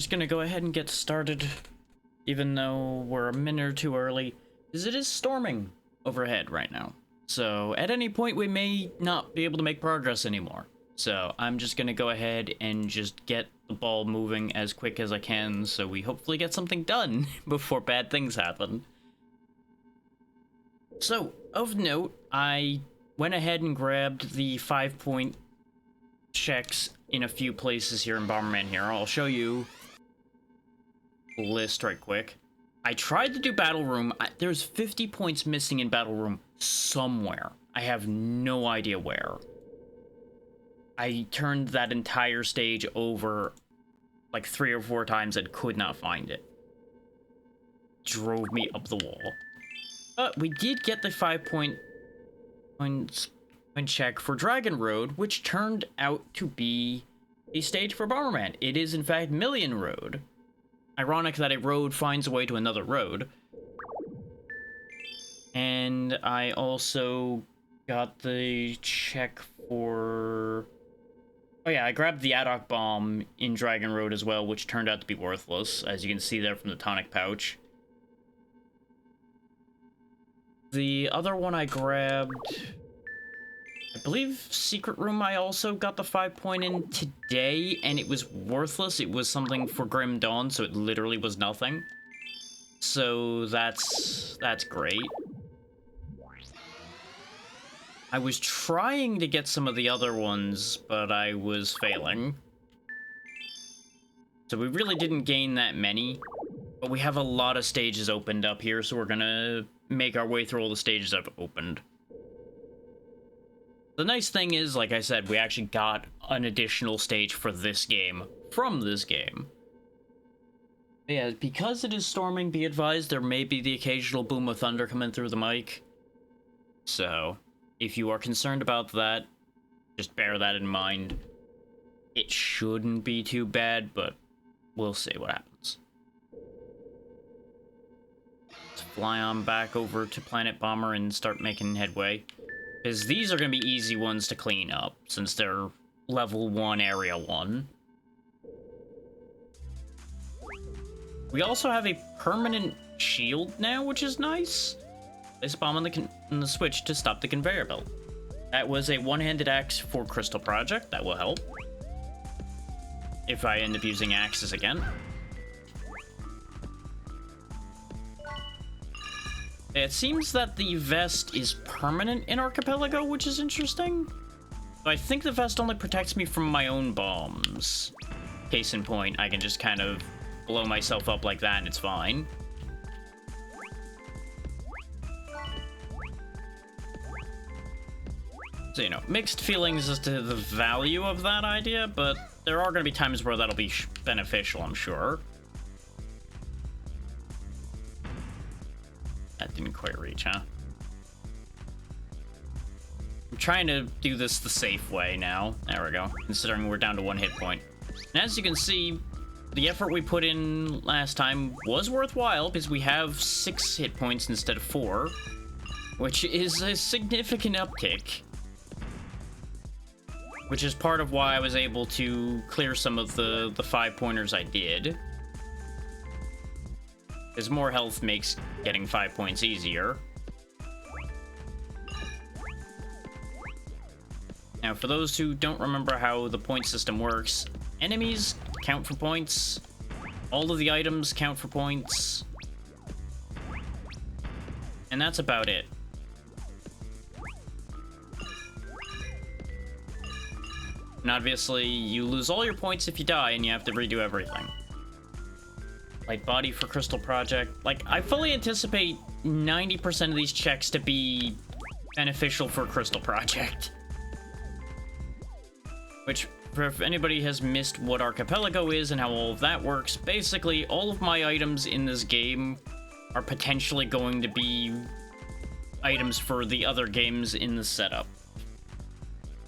Just gonna go ahead and get started, even though we're a minute or two early, because it is storming overhead right now. So at any point we may not be able to make progress anymore. So I'm just gonna go ahead and just get the ball moving as quick as I can, so we hopefully get something done before bad things happen. So, of note, I went ahead and grabbed the 5-point checks in a few places here in Bomberman here. I'll show you the list right quick. I tried to do Battle Room. There's 50 points missing in Battle Room somewhere. I have no idea where. I turned that entire stage over like 3 or 4 times and could not find it. Drove me up the wall. But we did get the 5-point check for Dragon Road, which turned out to be a stage for Bomberman. It is, in fact, Million Road. Ironic that a road finds a way to another road. And I also got the check for... Oh yeah, I grabbed the ad hoc bomb in Dragon Road as well, which turned out to be worthless, as you can see there from the tonic pouch. The other one I grabbed, I believe Secret Room, I also got the 5-point in today, and it was worthless. It was something for Grim Dawn, so it literally was nothing. So that's great. I was trying to get some of the other ones, but I was failing. So we really didn't gain that many, but we have a lot of stages opened up here, so we're gonna make our way through all the stages I've opened. The nice thing is, like I said, we actually got an additional stage for this game from this game. But yeah, because it is storming, be advised there may be the occasional boom of thunder coming through the mic. So, if you are concerned about that, just bear that in mind. It shouldn't be too bad, but we'll see what happens. Let's fly on back over to Planet Bomber and start making headway. Because these are going to be easy ones to clean up, since they're level 1, area 1. We also have a permanent shield now, which is nice. Place a bomb on the switch to stop the conveyor belt. That was a one-handed axe for Crystal Project. That will help. If I end up using axes again. It seems that the vest is permanent in Archipelago, which is interesting. But I think the vest only protects me from my own bombs. Case in point, I can just kind of blow myself up like that and it's fine. So, you know, mixed feelings as to the value of that idea, but there are going to be times where that'll be beneficial, I'm sure. That didn't quite reach, huh? I'm trying to do this the safe way now. There we go. Considering we're down to 1 hit point. And as you can see, the effort we put in last time was worthwhile because we have 6 hit points instead of 4, which is a significant uptick. Which is part of why I was able to clear some of the 5-pointers I did. Because more health makes getting 5 points easier. Now, for those who don't remember how the point system works, enemies count for points. All of the items count for points. And that's about it. And obviously, you lose all your points if you die, and you have to redo everything. Light body for Crystal Project. Like, I fully anticipate 90% of these checks to be beneficial for Crystal Project. Which, if anybody has missed what Archipelago is and how all of that works, basically, all of my items in this game are potentially going to be items for the other games in the setup.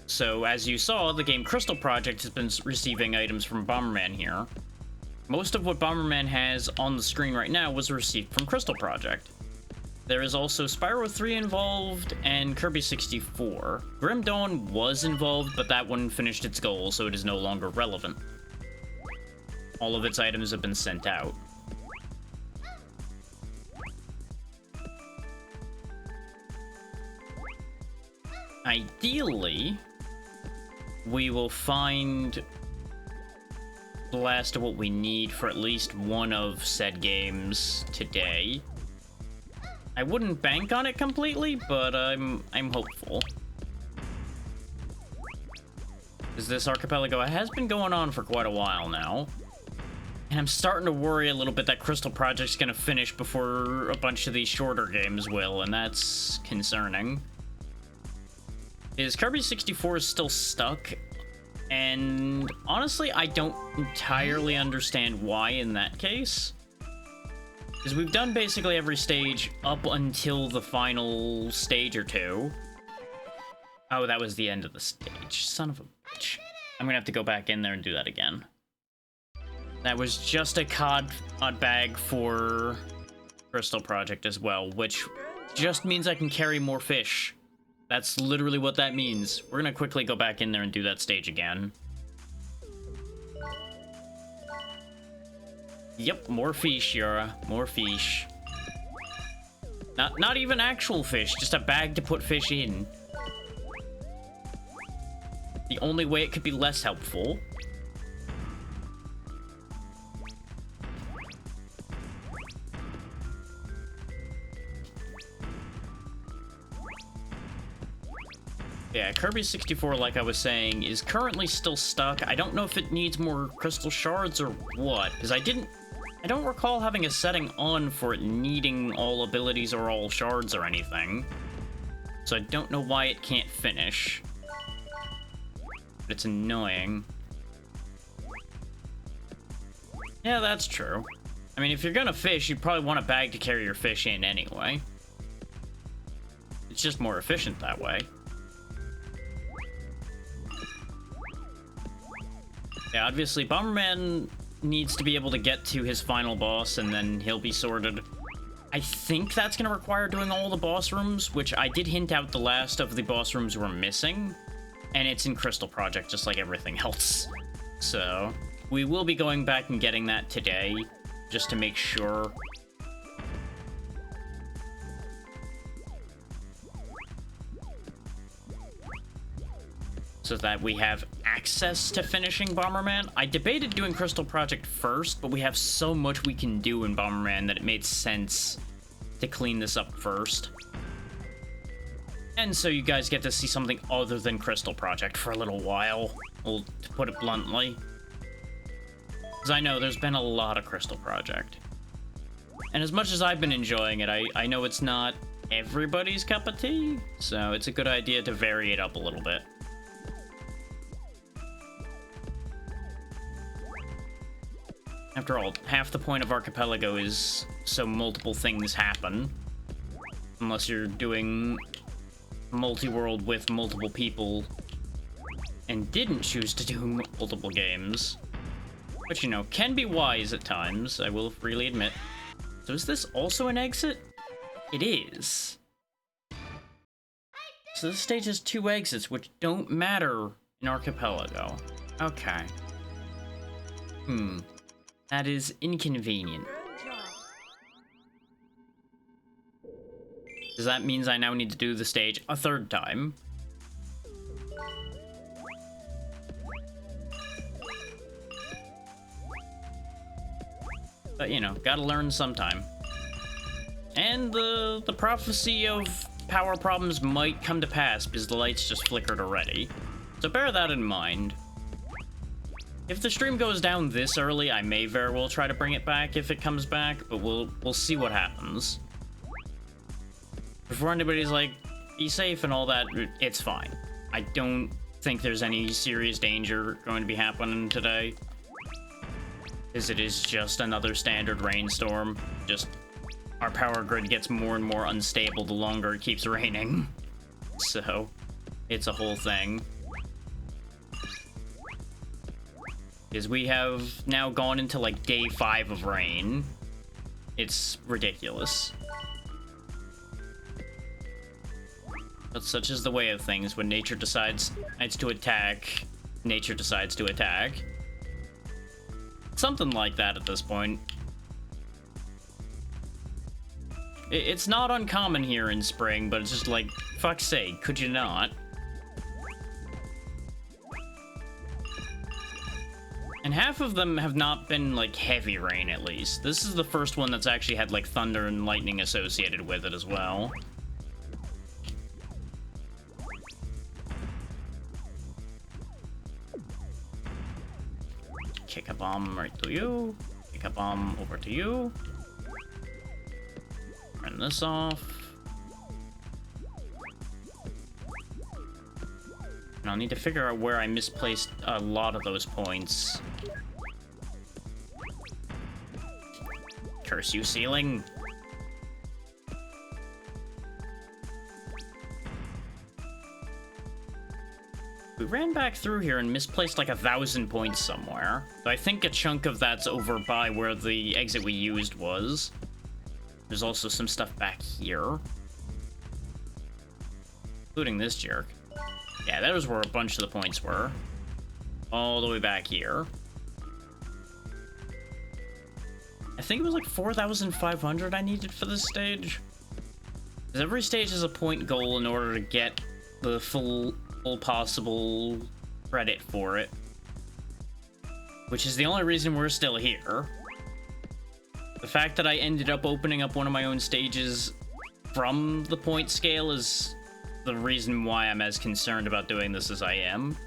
So, as you saw, the game Crystal Project has been receiving items from Bomberman here. Most of what Bomberman has on the screen right now was received from Crystal Project. There is also Spyro 3 involved, and Kirby 64. Grim Dawn was involved, but that one finished its goal, so it is no longer relevant. all of its items have been sent out. Ideally, we will find the last of what we need for at least one of said games today. I wouldn't bank on it completely, but I'm hopeful. Because this archipelago has been going on for quite a while now. And I'm starting to worry a little bit that Crystal Project's gonna finish before a bunch of these shorter games will, and that's concerning. Is Kirby 64 still stuck? And honestly, I don't entirely understand why in that case. Because we've done basically every stage up until the final stage or two. Oh, that was the end of the stage. Son of a bitch. I'm gonna have to go back in there and do that again. That was just a COD bag for Crystal Project as well, which just means I can carry more fish. That's literally what that means. We're gonna quickly go back in there and do that stage again. Yep, more fish, Yura. More fish. Not even actual fish, just a bag to put fish in. The only way it could be less helpful. Yeah, Kirby 64, like I was saying, is currently still stuck. I don't know if it needs more crystal shards or what, because I don't recall having a setting on for it needing all abilities or all shards or anything. So I don't know why it can't finish. But it's annoying. Yeah, that's true. I mean, if you're gonna fish, you'd probably want a bag to carry your fish in anyway. It's just more efficient that way. Yeah, obviously, Bomberman needs to be able to get to his final boss, and then he'll be sorted. I think that's going to require doing all the boss rooms, which I did hint out the last of the boss rooms were missing, and it's in Crystal Project, just like everything else. So, we will be going back and getting that today, just to make sure. So that we have access to finishing Bomberman. I debated doing Crystal Project first, but we have so much we can do in Bomberman that it made sense to clean this up first. And so you guys get to see something other than Crystal Project for a little while, well, to put it bluntly. Because I know there's been a lot of Crystal Project. And as much as I've been enjoying it, I know it's not everybody's cup of tea, so it's a good idea to vary it up a little bit. After all, half the point of Archipelago is so multiple things happen. Unless you're doing multi-world with multiple people and didn't choose to do multiple games. Which, you know, can be wise at times, I will freely admit. So is this also an exit? It is. So this stage has 2 exits, which don't matter in Archipelago. Okay. That is inconvenient. Because that means I now need to do the stage a 3rd time. But, you know, gotta learn sometime. And the prophecy of power problems might come to pass because the lights just flickered already. So bear that in mind. If the stream goes down this early, I may very well try to bring it back if it comes back, but we'll see what happens. Before anybody's like, be safe and all that, it's fine. I don't think there's any serious danger going to be happening today. Because it is just another standard rainstorm. Just, our power grid gets more and more unstable the longer it keeps raining. So, it's a whole thing. Because we have now gone into like day 5 of rain. It's ridiculous. But such is the way of things. When nature decides to attack, nature decides to attack. something like that at this point. It's not uncommon here in spring, but it's just like, fuck's sake, could you not? And half of them have not been, like, heavy rain, at least. This is the first one that's actually had, like, thunder and lightning associated with it as well. Kick a bomb right to you. Kick a bomb over to you. Turn this off. And I'll need to figure out where I misplaced a lot of those points. Curse you, ceiling. We ran back through here and misplaced like 1,000 points somewhere. So I think a chunk of that's over by where the exit we used was. There's also some stuff back here. Including this jerk. Yeah, that was where a bunch of the points were. All the way back here. I think it was like 4,500 I needed for this stage. Because every stage has a point goal in order to get the full possible credit for it. Which is the only reason we're still here. The fact that I ended up opening up one of my own stages from the point scale is the reason why I'm as concerned about doing this as I am.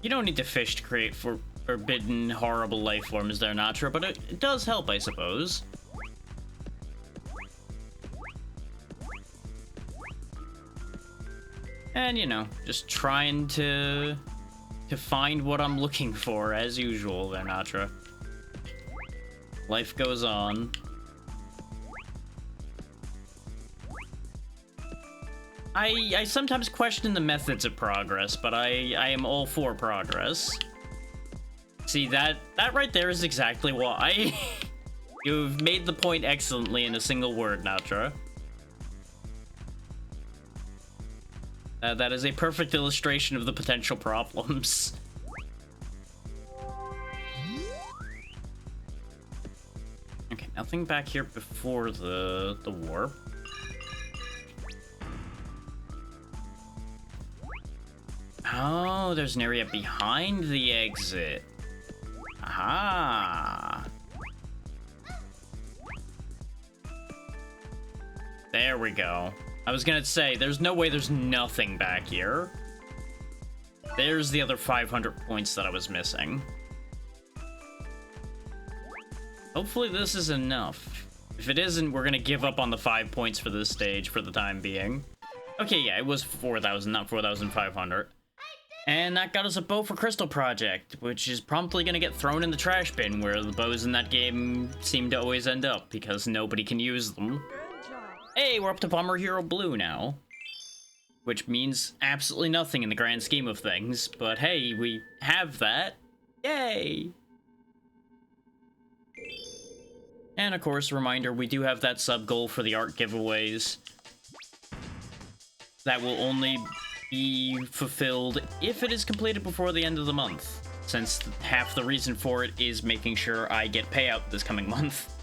You don't need to fish to create forbidden, horrible life forms there, Natra, but it does help, I suppose. And, you know, just trying to find what I'm looking for, as usual there, Natra. Life goes on. I sometimes question the methods of progress, but I am all for progress. See, that right there is exactly why. You've made the point excellently in a single word, Natra. That is a perfect illustration of the potential problems. Okay, nothing back here before the warp. Oh, there's an area behind the exit. Aha. There we go. I was gonna say, there's no way there's nothing back here. There's the other 500 points that I was missing. Hopefully this is enough. If it isn't, we're gonna give up on the 5 points for this stage for the time being. Okay, yeah, it was 4,000, not 4,500. And that got us a bow for Crystal Project, which is promptly gonna get thrown in the trash bin, where the bows in that game seem to always end up, because nobody can use them. Hey, we're up to Bomber Hero Blue now. Which means absolutely nothing in the grand scheme of things, but hey, we have that. Yay! And of course, reminder, we do have that sub-goal for the art giveaways. That will only be fulfilled if it is completed before the end of the month, since half the reason for it is making sure I get payout this coming month.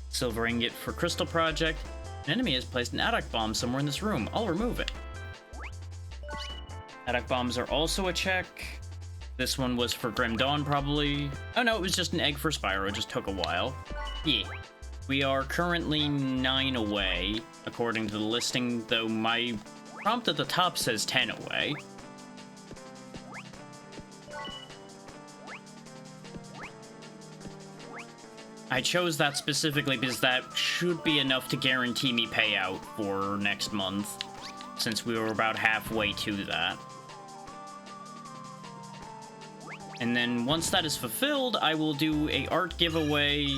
Silver ingot for Crystal Project. An enemy has placed an Adak bomb somewhere in this room. I'll remove it. Adak bombs are also a check. This one was for Grim Dawn, probably. Oh no, it was just an egg for Spyro. It just took a while. Yeah. We are currently 9 away, according to the listing, though my prompt at the top says 10 away. I chose that specifically because that should be enough to guarantee me payout for next month, since we were about halfway to that. And then once that is fulfilled, I will do a art giveaway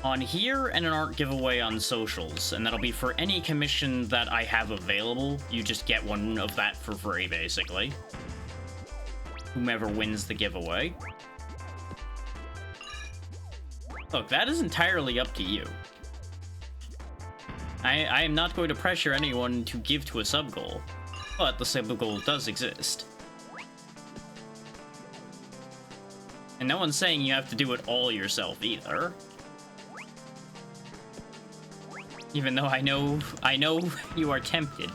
on here and an art giveaway on socials, and that'll be for any commission that I have available. You just get one of that for free, basically. Whomever wins the giveaway. Look, that is entirely up to you. I am not going to pressure anyone to give to a sub-goal, but the sub-goal does exist. And no one's saying you have to do it all yourself either. Even though I know you are tempted.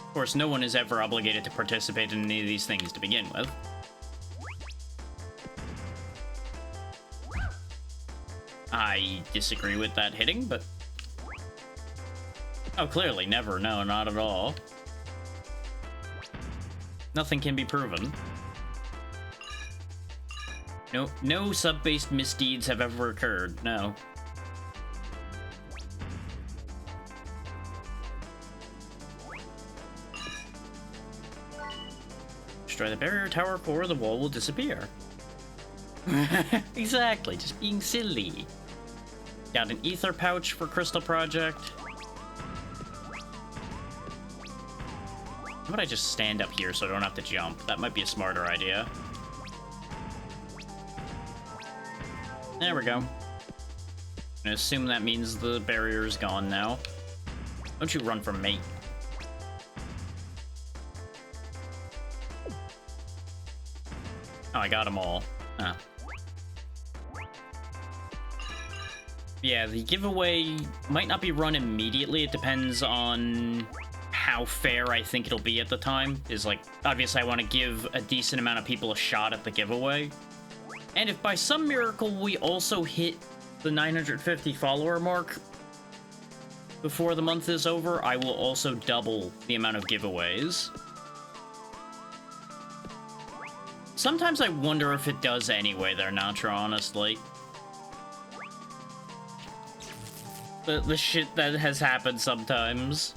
Of course, no one is ever obligated to participate in any of these things to begin with. I disagree with that hitting, but... Oh, clearly, never. No, not at all. Nothing can be proven. No sub-based misdeeds have ever occurred, no. Destroy the barrier tower core, the wall will disappear. Exactly, just being silly. Got an ether pouch for Crystal Project. How about I just stand up here so I don't have to jump? That might be a smarter idea. There we go. I'm gonna assume that means the barrier is gone now. Don't you run from me. Oh, I got them all. Huh. Yeah, the giveaway might not be run immediately. It depends on how fair I think it'll be at the time. Is like, obviously I want to give a decent amount of people a shot at the giveaway. And if by some miracle we also hit the 950 follower mark before the month is over, I will also double the amount of giveaways. Sometimes I wonder if it does anyway there, Natra, honestly. The shit that has happened sometimes.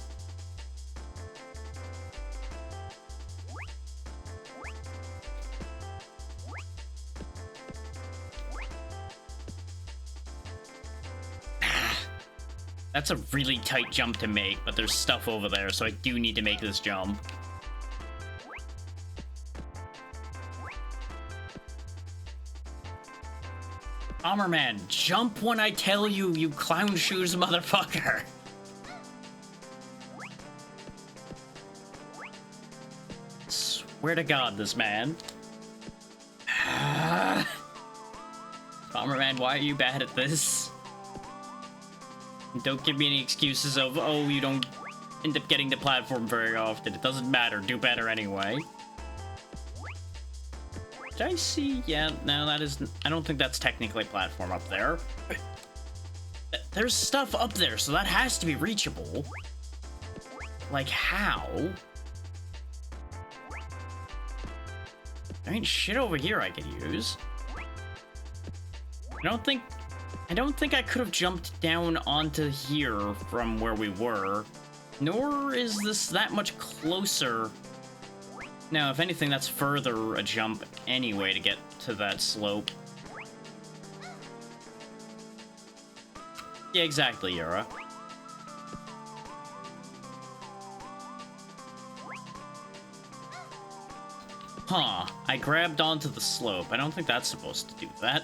That's a really tight jump to make, but there's stuff over there, so I do need to make this jump. Bomberman, jump when I tell you, you clown shoes motherfucker! Swear to God, this man. Bomberman, why are you bad at this? Don't give me any excuses of, oh, you don't end up getting the platform very often. It doesn't matter. Do better anyway. Did I see? Yeah, no, that is... I don't think that's technically a platform up there. There's stuff up there, so that has to be reachable. Like, how? There ain't shit over here I could use. I don't think I could have jumped down onto here from where we were. Nor is this that much closer. Now, if anything, that's further a jump anyway to get to that slope. Yeah, exactly, Yura. Huh, I grabbed onto the slope. I don't think that's supposed to do that.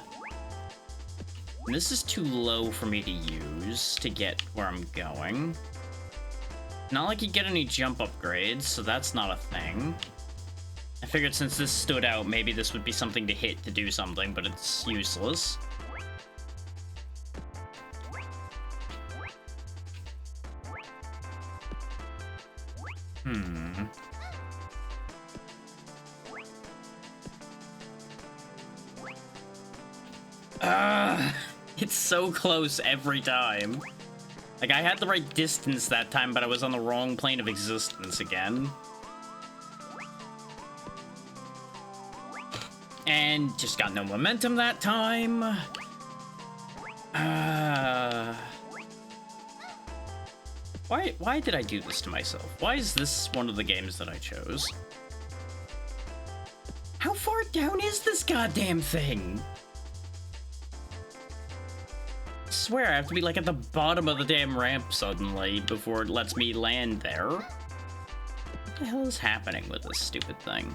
And this is too low for me to use to get where I'm going. Not like you get any jump upgrades, so that's not a thing. I figured since this stood out, maybe this would be something to hit to do something, but it's useless. It's so close every time. Like, I had the right distance that time, but I was on the wrong plane of existence again. And just got no momentum that time. Why did I do this to myself? Why is this one of the games that I chose? How far down is this goddamn thing? I swear I have to be like at the bottom of the damn ramp suddenly before it lets me land there. What the hell is happening with this stupid thing?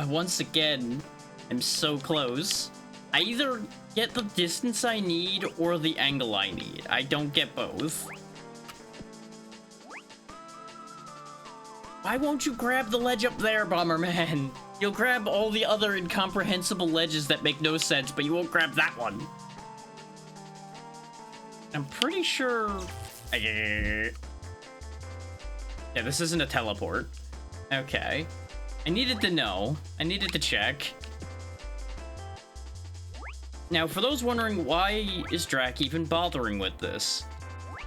Once again, I'm so close. I either get the distance I need or the angle I need. I don't get both. Why won't you grab the ledge up there, Bomberman? You'll grab all the other incomprehensible ledges that make no sense, but you won't grab that one. I'm pretty sure... Yeah, this isn't a teleport. Okay. I needed to know. I needed to check. Now, for those wondering, why is Drac even bothering with this?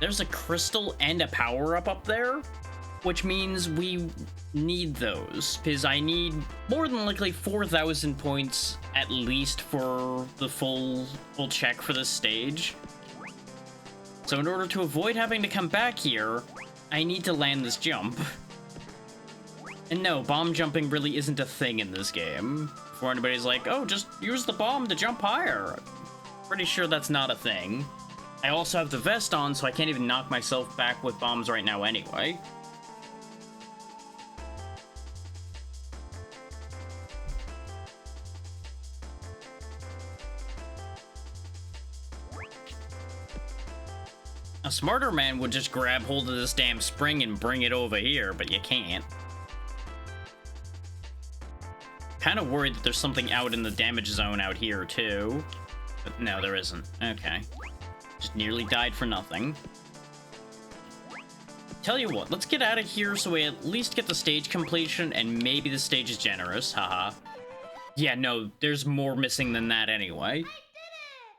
There's a crystal and a power-up up there, which means we need those, because I need more than likely 4,000 points at least for the full check for this stage. So in order to avoid having to come back here, I need to land this jump. And no, bomb jumping really isn't a thing in this game. Before anybody's like, oh, just use the bomb to jump higher. Pretty sure that's not a thing. I also have the vest on, so I can't even knock myself back with bombs right now anyway. A smarter man would just grab hold of this damn spring and bring it over here, but you can't. Kind of worried that there's something out in the damage zone out here, too. But no, there isn't. Okay. Just nearly died for nothing. Tell you what, let's get out of here so we at least get the stage completion, and maybe the stage is generous, haha. Yeah, no, there's more missing than that anyway.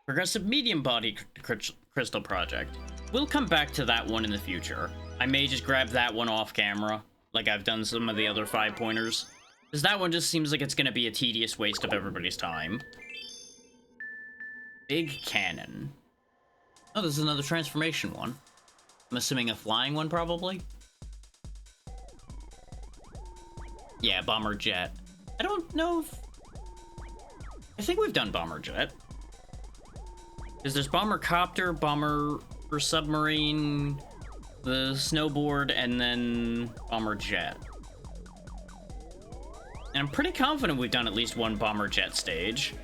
Progressive Medium Body Crystal Project. We'll come back to that one in the future. I may just grab that one off camera, like I've done some of the other 5-pointers. Because that one just seems like it's gonna be a tedious waste of everybody's time. Big Cannon. Oh, this is another transformation one. I'm assuming a flying one, probably? Yeah, Bomber Jet. I don't know if... I think we've done Bomber Jet. Because there's Bomber Copter, Bomber or Submarine, the Snowboard, and then Bomber Jet. And I'm pretty confident we've done at least one Bomber Jet stage.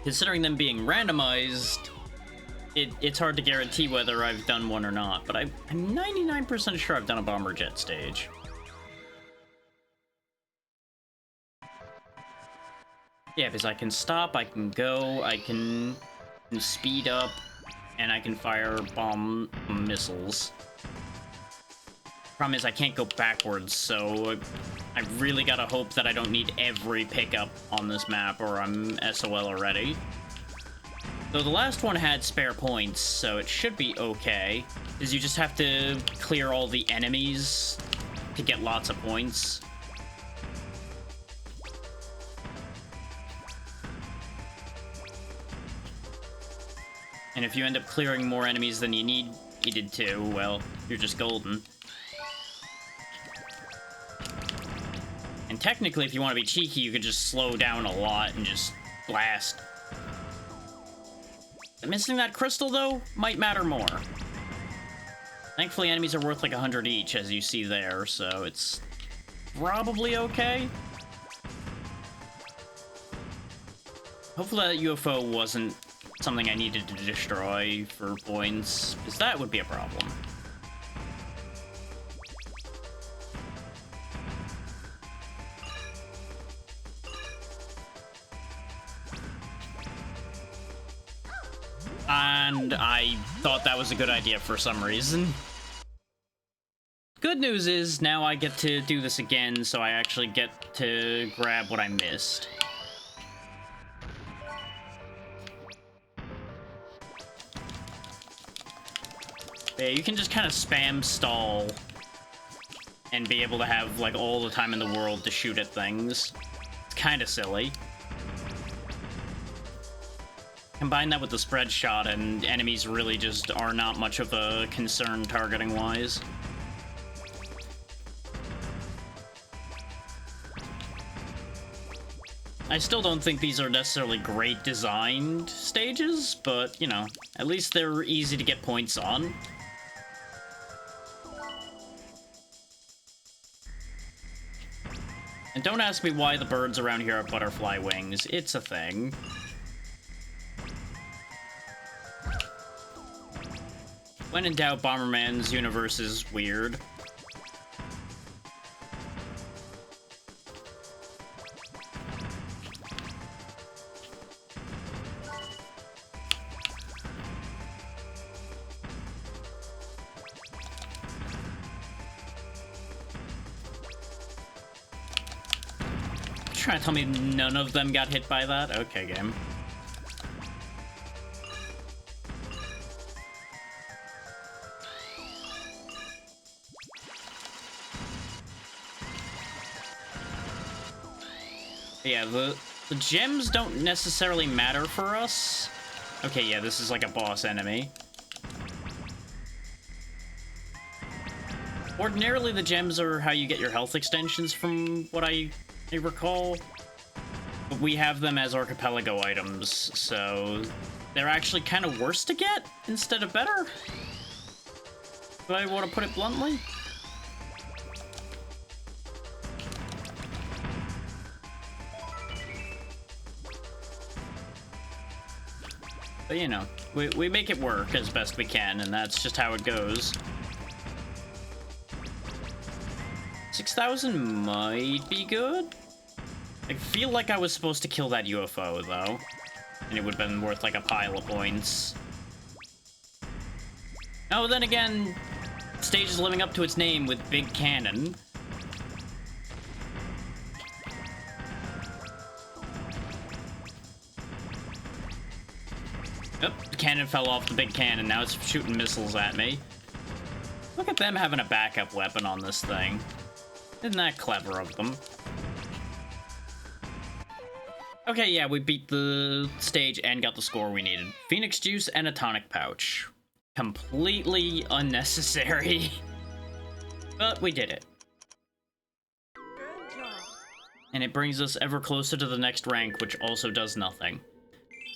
Considering them being randomized, it's hard to guarantee whether I've done one or not, but I'm 99% sure I've done a Bomber Jet stage. Yeah, because I can stop, I can go, I can speed up, and I can fire bomb missiles. Problem is I can't go backwards, so I really gotta hope that I don't need every pickup on this map or I'm SOL already. Though the last one had spare points, so it should be okay, because you just have to clear all the enemies to get lots of points. And if you end up clearing more enemies than you needed to, well, you're just golden. And technically, if you want to be cheeky, you could just slow down a lot and just blast. Missing that crystal, though, might matter more. Thankfully, enemies are worth like 100 each, as you see there, so it's probably okay. Hopefully that UFO wasn't something I needed to destroy for points, because that would be a problem. And I thought that was a good idea for some reason. Good news is, now I get to do this again, so I actually get to grab what I missed. Yeah, you can just kind of spam stall and be able to have, like, all the time in the world to shoot at things. It's kind of silly. Combine that with the spread shot, and enemies really just are not much of a concern targeting-wise. I still don't think these are necessarily great designed stages, but, you know, at least they're easy to get points on. And don't ask me why the birds around here have butterfly wings. It's a thing. When in doubt, Bomberman's universe is weird. Trying to tell me none of them got hit by that? Okay, game. Yeah, the gems don't necessarily matter for us. Okay, yeah, this is like a boss enemy. Ordinarily, the gems are how you get your health extensions from what I recall. But we have them as archipelago items, so they're actually kind of worse to get instead of better. Do I want to put it bluntly? But you know, we make it work as best we can, and that's just how it goes. 6,000 might be good. I feel like I was supposed to kill that UFO, though. And it would have been worth, like, a pile of points. Oh, then again, the stage is living up to its name with Big Cannon. Oh, the cannon fell off the big cannon. Now it's shooting missiles at me. Look at them having a backup weapon on this thing. Isn't that clever of them? Okay, yeah, we beat the stage and got the score we needed. Phoenix Juice and a tonic pouch. Completely unnecessary. But we did it. And it brings us ever closer to the next rank, which also does nothing.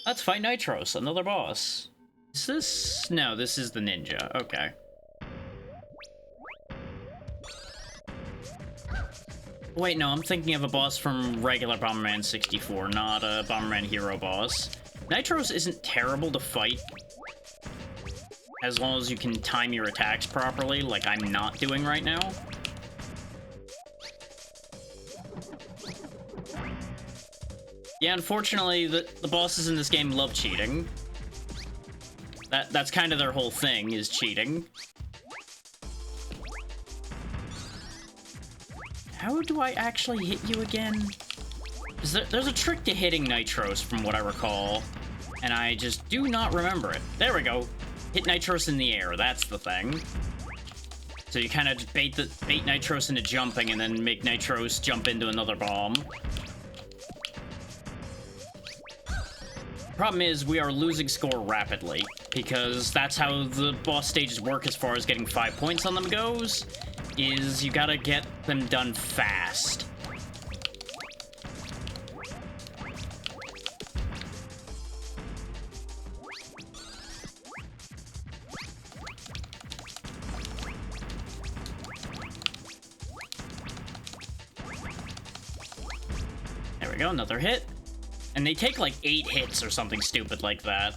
Let's fight Nitros, another boss. Is this... No, this is the ninja. Okay. Wait, no, I'm thinking of a boss from regular Bomberman 64, not a Bomberman Hero boss. Nitros isn't terrible to fight, as long as you can time your attacks properly, like I'm not doing right now. Yeah, unfortunately, the bosses in this game love cheating. That's kind of their whole thing, is cheating. How do I actually hit you again? There's a trick to hitting Nitros, from what I recall, and I just do not remember it. There we go. Hit Nitros in the air, that's the thing. So you kind of just bait Nitros into jumping, and then make Nitros jump into another bomb. Problem is, we are losing score rapidly, because that's how the boss stages work as far as getting 5 points on them goes, is you gotta get them done fast. There we go, another hit. And they take like 8 hits or something stupid like that.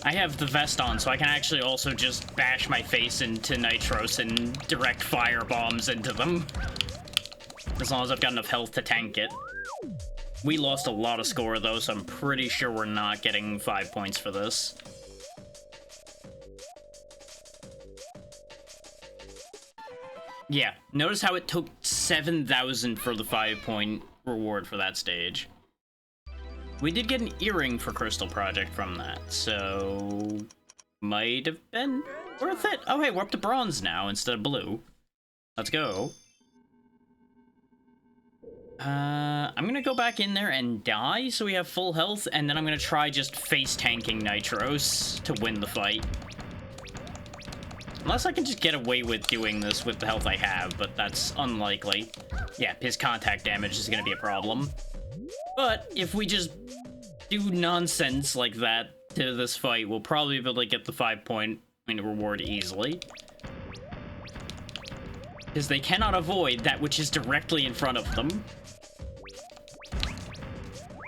I have the vest on, so I can actually also just bash my face into Nitros and direct fire bombs into them. As long as I've got enough health to tank it. We lost a lot of score though, so I'm pretty sure we're not getting 5 points for this. Yeah, notice how it took 7,000 for the 5-point reward for that stage. We did get an earring for Crystal Project from that, so might have been worth it. Oh, hey, we're up to bronze now instead of blue. Let's go. I'm gonna go back in there and die so we have full health, and then I'm gonna try just face tanking Nitros to win the fight. Unless I can just get away with doing this with the health I have, but that's unlikely. Yeah, his contact damage is gonna be a problem. But if we just do nonsense like that to this fight, we'll probably be able to get the 5-point point reward easily. Because they cannot avoid that which is directly in front of them.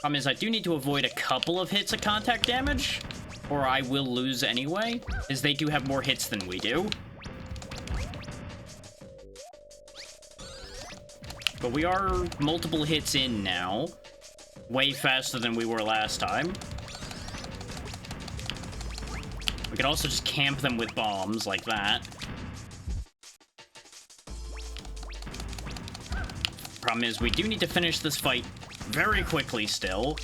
Problem is, I do need to avoid a couple of hits of contact damage, or I will lose anyway, as they do have more hits than we do. But we are multiple hits in now, way faster than we were last time. We could also just camp them with bombs like that. Problem is, we do need to finish this fight very quickly still.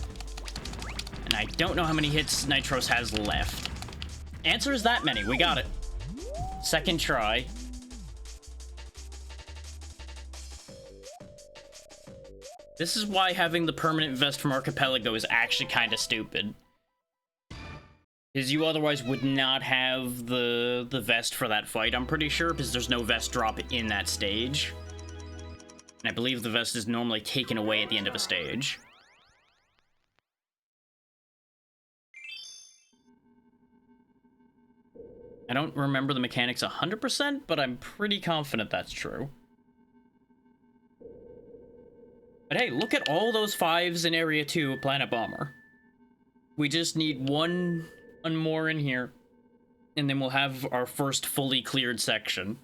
And I don't know how many hits Nitros has left. Answer is that many. We got it. Second try. This is why having the permanent vest from Archipelago is actually kind of stupid. Because you otherwise would not have the vest for that fight, I'm pretty sure, because there's no vest drop in that stage. And I believe the vest is normally taken away at the end of a stage. I don't remember the mechanics 100%, but I'm pretty confident that's true. But hey, look at all those 5s in Area 2 of Planet Bomber. We just need one more in here, and then we'll have our first fully cleared section.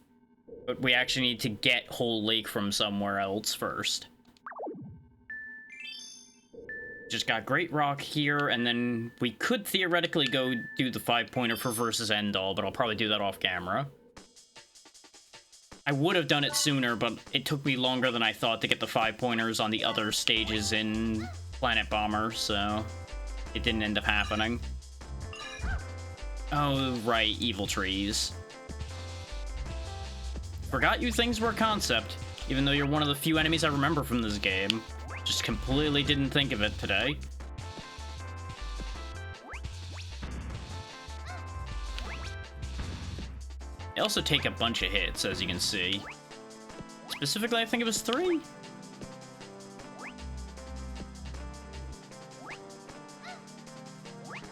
But we actually need to get Whole Lake from somewhere else first. Just got Great Rock here, and then we could theoretically go do the 5-pointer for versus End All, but I'll probably do that off camera. I would have done it sooner, but it took me longer than I thought to get the 5-pointers on the other stages in Planet Bomber, so it didn't end up happening. Oh, right, evil trees. Forgot you things were a concept, even though you're one of the few enemies I remember from this game. Just completely didn't think of it today. They also take a bunch of hits, as you can see. Specifically, I think it was 3.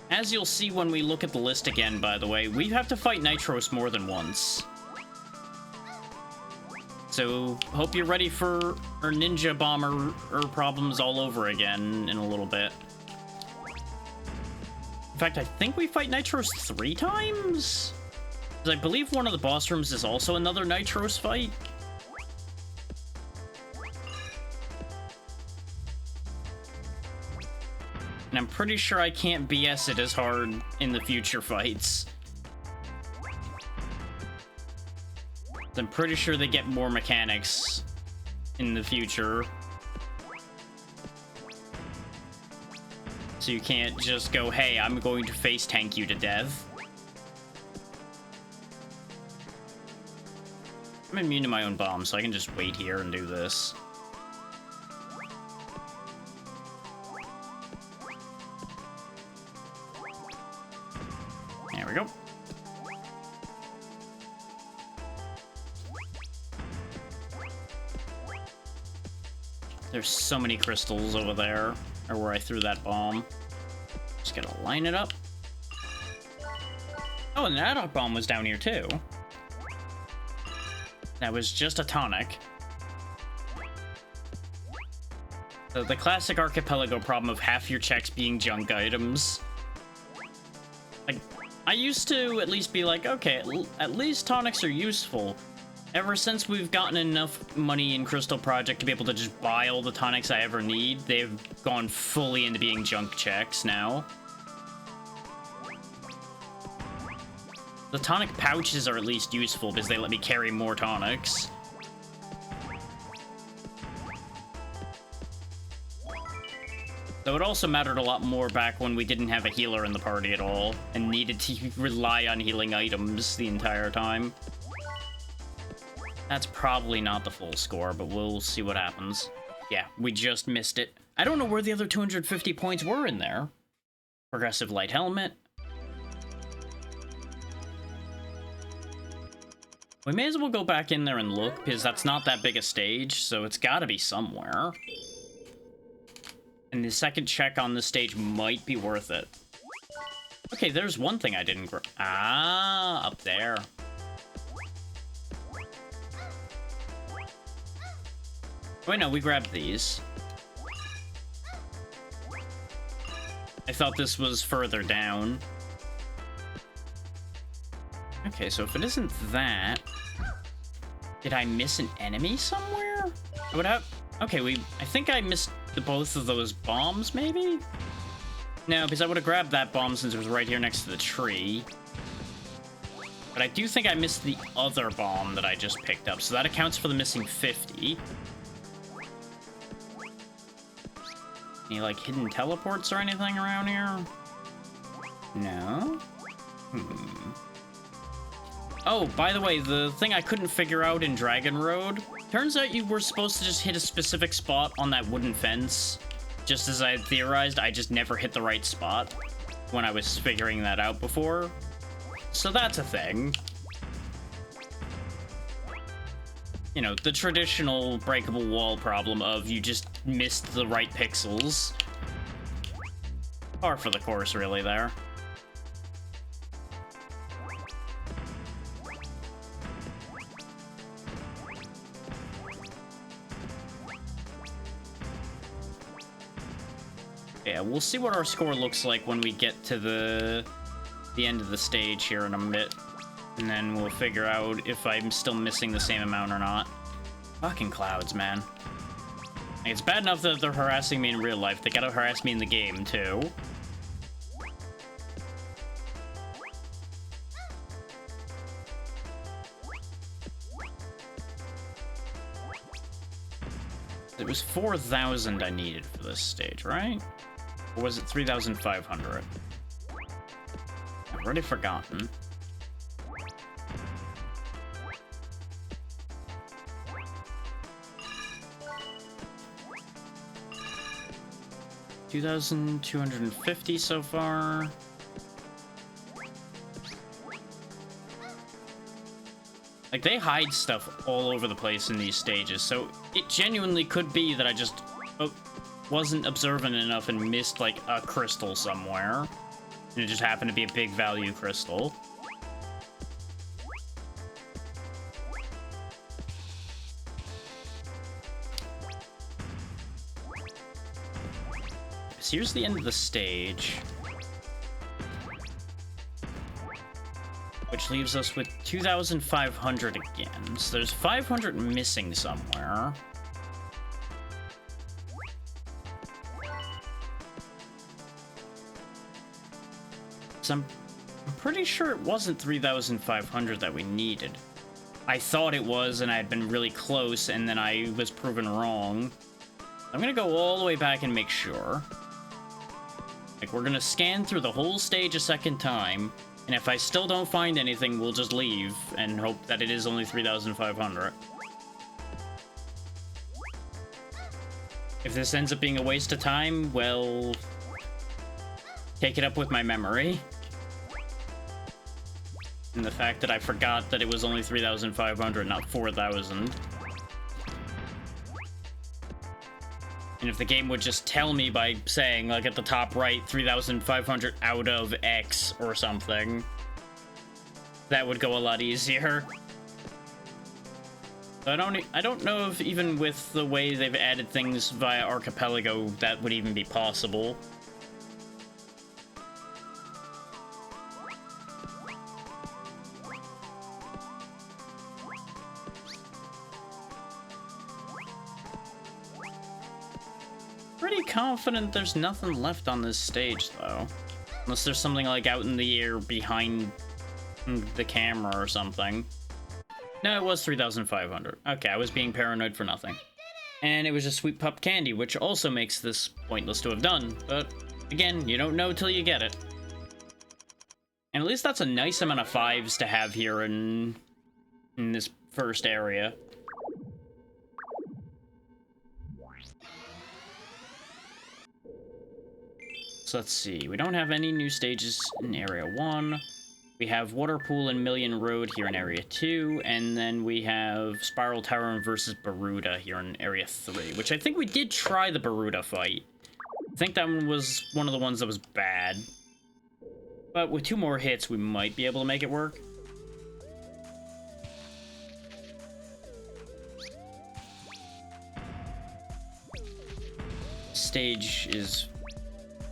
As you'll see when we look at the list again, by the way, we have to fight Nitros more than once. So, hope you're ready for our Ninja Bomber problems all over again in a little bit. In fact, I think we fight Nitros 3 times? Because I believe one of the boss rooms is also another Nitros fight. And I'm pretty sure I can't BS it as hard in the future fights. I'm pretty sure they get more mechanics in the future. So you can't just go, hey, I'm going to face tank you to death. I'm immune to my own bomb, so I can just wait here and do this. There we go. There's so many crystals over there, or where I threw that bomb. Just gotta line it up. Oh, and the ad hoc bomb was down here too. That was just a tonic. The classic Archipelago problem of half your checks being junk items. Like, I used to at least be like, okay, at least tonics are useful. Ever since we've gotten enough money in Crystal Project to be able to just buy all the tonics I ever need, they've gone fully into being junk checks now. The tonic pouches are at least useful because they let me carry more tonics. Though it also mattered a lot more back when we didn't have a healer in the party at all, and needed to rely on healing items the entire time. That's probably not the full score, but we'll see what happens. Yeah, we just missed it. I don't know where the other 250 points were in there. Progressive light helmet. We may as well go back in there and look, because that's not that big a stage, so it's gotta be somewhere. And the second check on this stage might be worth it. Okay, there's one thing I didn't grab. Ah, up there. Wait, no, we grabbed these. I thought this was further down. Okay, so if it isn't that... Did I miss an enemy somewhere? I would have... Okay, I think I missed both of those bombs, maybe? No, because I would have grabbed that bomb since it was right here next to the tree. But I do think I missed the other bomb that I just picked up, so that accounts for the missing 50. Any, like, hidden teleports or anything around here? No? Oh, by the way, the thing I couldn't figure out in Dragon Road, turns out you were supposed to just hit a specific spot on that wooden fence. Just as I had theorized, I just never hit the right spot when I was figuring that out before. So that's a thing. You know, the traditional breakable wall problem of you just missed the right pixels. Par for the course, really, there. Yeah, we'll see what our score looks like when we get to the end of the stage here in a bit. And then we'll figure out if I'm still missing the same amount or not. Fucking clouds, man. Like, it's bad enough that they're harassing me in real life. They gotta harass me in the game, too. It was 4,000 I needed for this stage, right? Or was it 3,500? I've already forgotten. $2,250 so far. Like, they hide stuff all over the place in these stages, so it genuinely could be that I just wasn't observant enough and missed, like, a crystal somewhere. And it just happened to be a big value crystal. So here's the end of the stage. Which leaves us with 2,500 again. So there's 500 missing somewhere. So I'm pretty sure it wasn't 3,500 that we needed. I thought it was, and I had been really close, and then I was proven wrong. I'm gonna go all the way back and make sure. Like, we're gonna scan through the whole stage a second time, and if I still don't find anything, we'll just leave and hope that it is only 3,500. If this ends up being a waste of time, well, take it up with my memory. And the fact that I forgot that it was only 3,500, not 4,000. And if the game would just tell me by saying, like, at the top right, 3,500 out of X or something, that would go a lot easier. I don't know if even with the way they've added things via Archipelago, that would even be possible. Pretty confident there's nothing left on this stage, though. Unless there's something, like, out in the air behind the camera or something. No, it was 3,500. Okay, I was being paranoid for nothing. And it was just Sweet Pup Candy, which also makes this pointless to have done. But, again, you don't know till you get it. And at least that's a nice amount of 5s to have here in this first area. So let's see, we don't have any new stages in Area 1. We have Water Pool and Million Road here in Area 2, and then we have Spiral Tower versus Baruda here in Area 3, which I think we did try the Baruda fight. I think that one was one of the ones that was bad. But with 2 more hits, we might be able to make it work. Stage is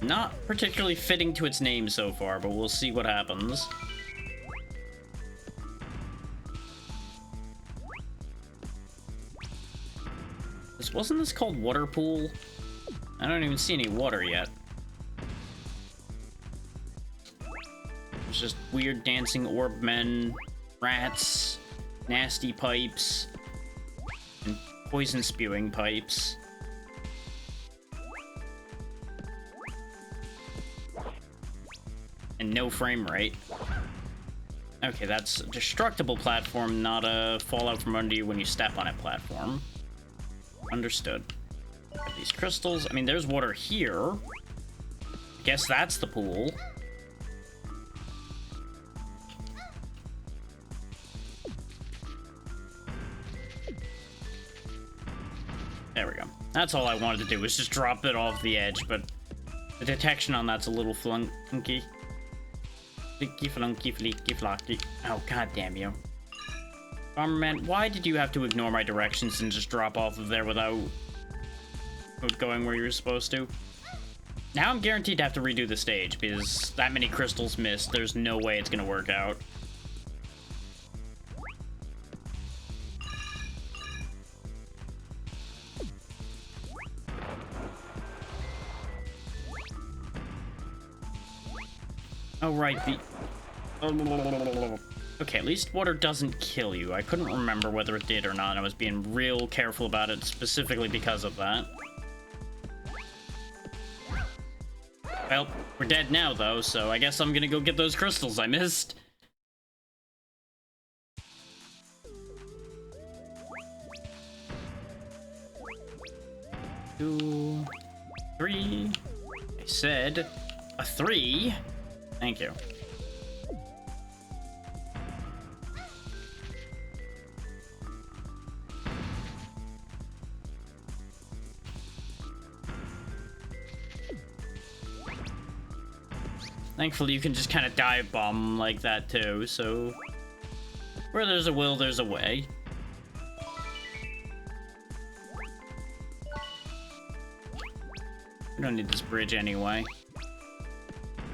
not particularly fitting to its name so far, but we'll see what happens. Wasn't this called Water Pool? I don't even see any water yet. There's just weird dancing orb men, rats, nasty pipes, and poison spewing pipes. And no frame rate. Okay, that's a destructible platform, not a fall out from under you when you step on it platform. Understood. Got these crystals. I mean, there's water here. Guess that's the pool. There we go. That's all I wanted to do, was just drop it off the edge, but the detection on that's a little flunky. Flicky, flunky, fleeky, flocky. Oh, god damn you. Bomberman, why did you have to ignore my directions and just drop off of there without going where you were supposed to? Now I'm guaranteed to have to redo the stage, because that many crystals missed, there's no way it's gonna work out. Oh, right, okay, at least water doesn't kill you. I couldn't remember whether it did or not. I was being real careful about it specifically because of that. Well, we're dead now, though, so I guess I'm gonna go get those crystals I missed. Two, 3. I said a 3. Thank you. Thankfully, you can just kind of dive bomb like that too, so where there's a will, there's a way. We don't need this bridge anyway.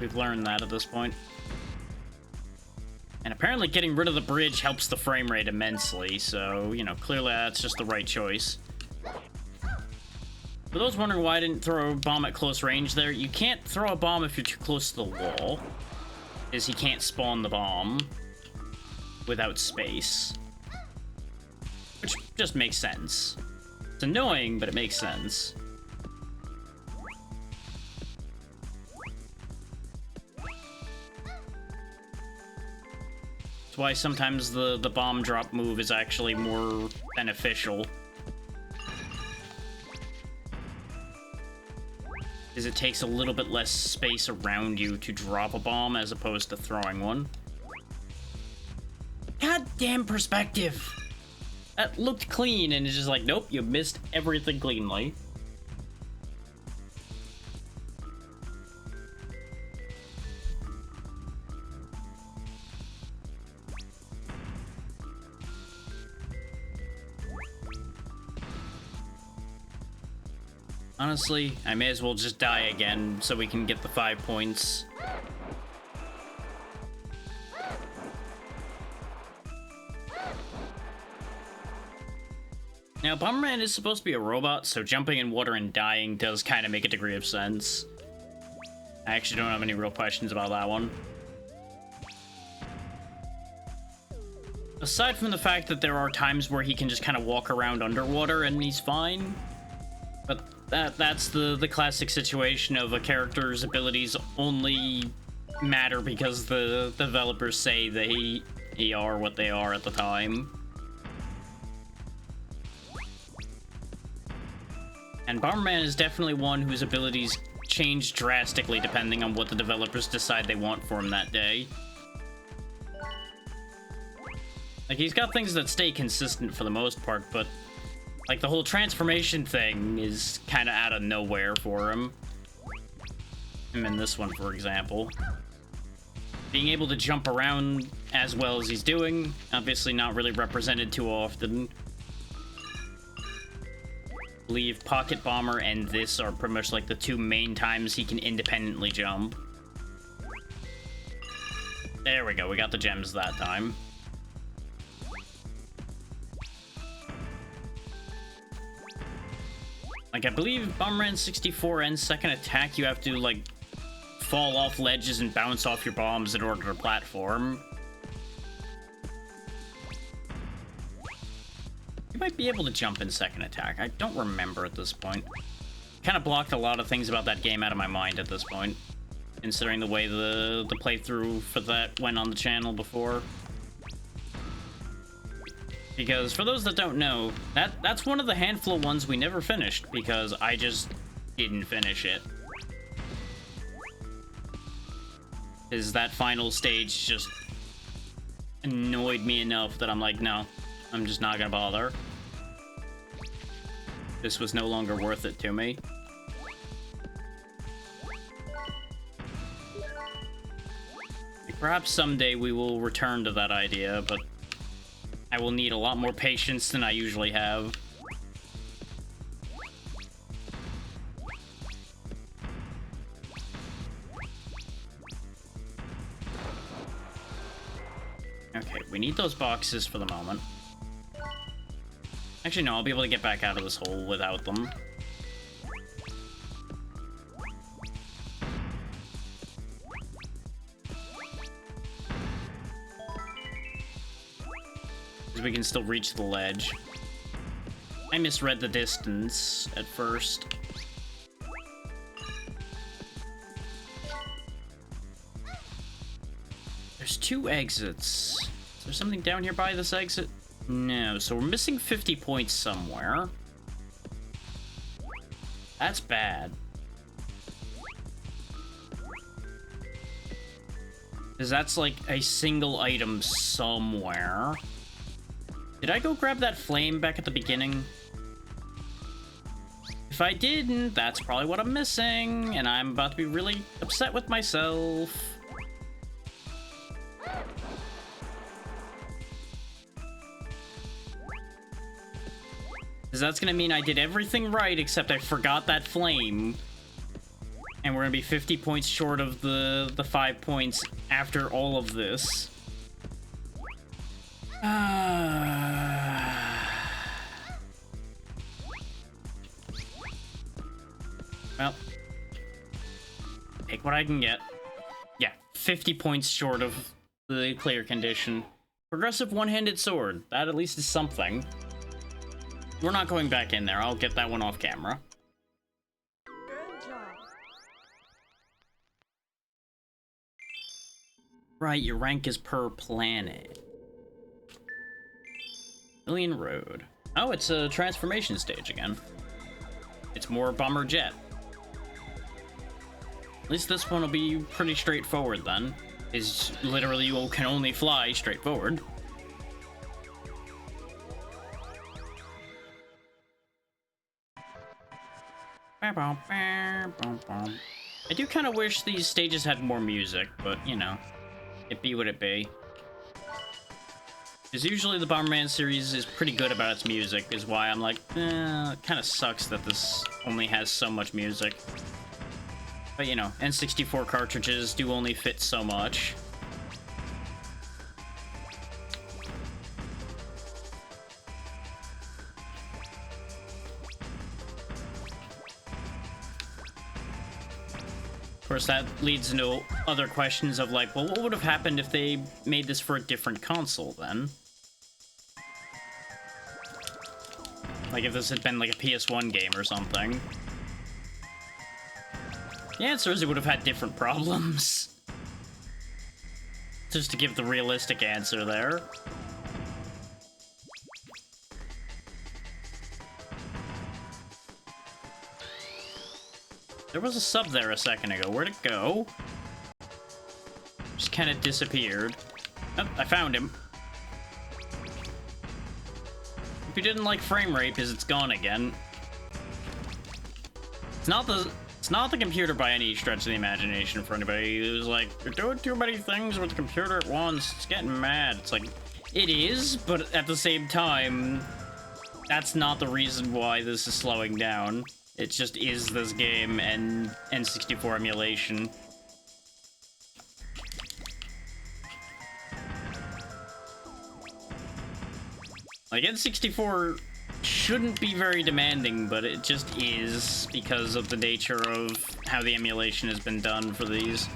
We've learned that at this point. And apparently getting rid of the bridge helps the frame rate immensely, so, you know, clearly that's just the right choice. For those wondering why I didn't throw a bomb at close range there, you can't throw a bomb if you're too close to the wall, because he can't spawn the bomb without space. Which just makes sense. It's annoying, but it makes sense. That's why sometimes the bomb drop move is actually more beneficial. Is it takes a little bit less space around you to drop a bomb as opposed to throwing one. Goddamn perspective! That looked clean and it's just like, nope, you missed everything cleanly. Honestly, I may as well just die again so we can get the 5 points. Now, Bomberman is supposed to be a robot, so jumping in water and dying does kind of make a degree of sense. I actually don't have any real questions about that one. Aside from the fact that there are times where he can just kind of walk around underwater and he's fine. But that's the classic situation of a character's abilities only matter because the developers say they are what they are at the time. And Bomberman is definitely one whose abilities change drastically depending on what the developers decide they want for him that day. Like, he's got things that stay consistent for the most part, but like, the whole transformation thing is kind of out of nowhere for him. In this one, for example. being able to jump around as well as he's doing, obviously not really represented too often. I believe Pocket Bomber and this are pretty much like the two main times he can independently jump. There we go, we got the gems that time. Like, I believe Bomberman 64 and second attack, you have to, like, fall off ledges and bounce off your bombs in order to platform. You might be able to jump in second attack. I don't remember at this point. Kind of blocked a lot of things about that game out of my mind at this point, considering the way the playthrough for that went on the channel before. Because for those that don't know, that's one of the handful of ones we never finished because I just didn't finish it. Is that final stage just annoyed me enough that I'm like, no, I'm just not gonna bother. This was no longer worth it to me. Perhaps someday we will return to that idea, but I will need a lot more patience than I usually have. Okay, we need those boxes for the moment. Actually, no, I'll be able to get back out of this hole without them. We can still reach the ledge. I misread the distance at first. There's two exits. Is there something down here by this exit? No, so we're missing 50 points somewhere. That's bad. Because that's like a single item somewhere. Did I go grab that flame back at the beginning? If I didn't, that's probably what I'm missing, and I'm about to be really upset with myself. Because that's gonna mean I did everything right, except I forgot that flame. And we're gonna be 50 points short of the 5 points after all of this. Well, take what I can get. Yeah, 50 points short of the clear condition. Progressive one-handed sword. That at least is something. We're not going back in there. I'll get that one off camera. Good job. Right, your rank is per planet. Million Road. Oh, it's a transformation stage again. It's more Bomber Jet. At least this one will be pretty straightforward then. Is literally you can only fly straightforward. I do kind of wish these stages had more music, but you know, it be what it be. Because usually the Bomberman series is pretty good about its music, is why I'm like, it kind of sucks that this only has so much music. But you know, N64 cartridges do only fit so much. Of course, that leads into other questions of like, well, what would have happened if they made this for a different console then? Like if this had been like a PS1 game or something. The answer is it would have had different problems. Just to give the realistic answer there. There was a sub there a second ago. Where'd it go? Just kind of disappeared. Oh, I found him. If you didn't like frame rate, is it's gone again. It's It's not the computer by any stretch of the imagination for anybody who's like, you're doing too many things with the computer at once. It's getting mad. It's like, it is, but at the same time, that's not the reason why this is slowing down. It just is this game and N64 emulation. Like, N64 shouldn't be very demanding, but it just is because of the nature of how the emulation has been done for these,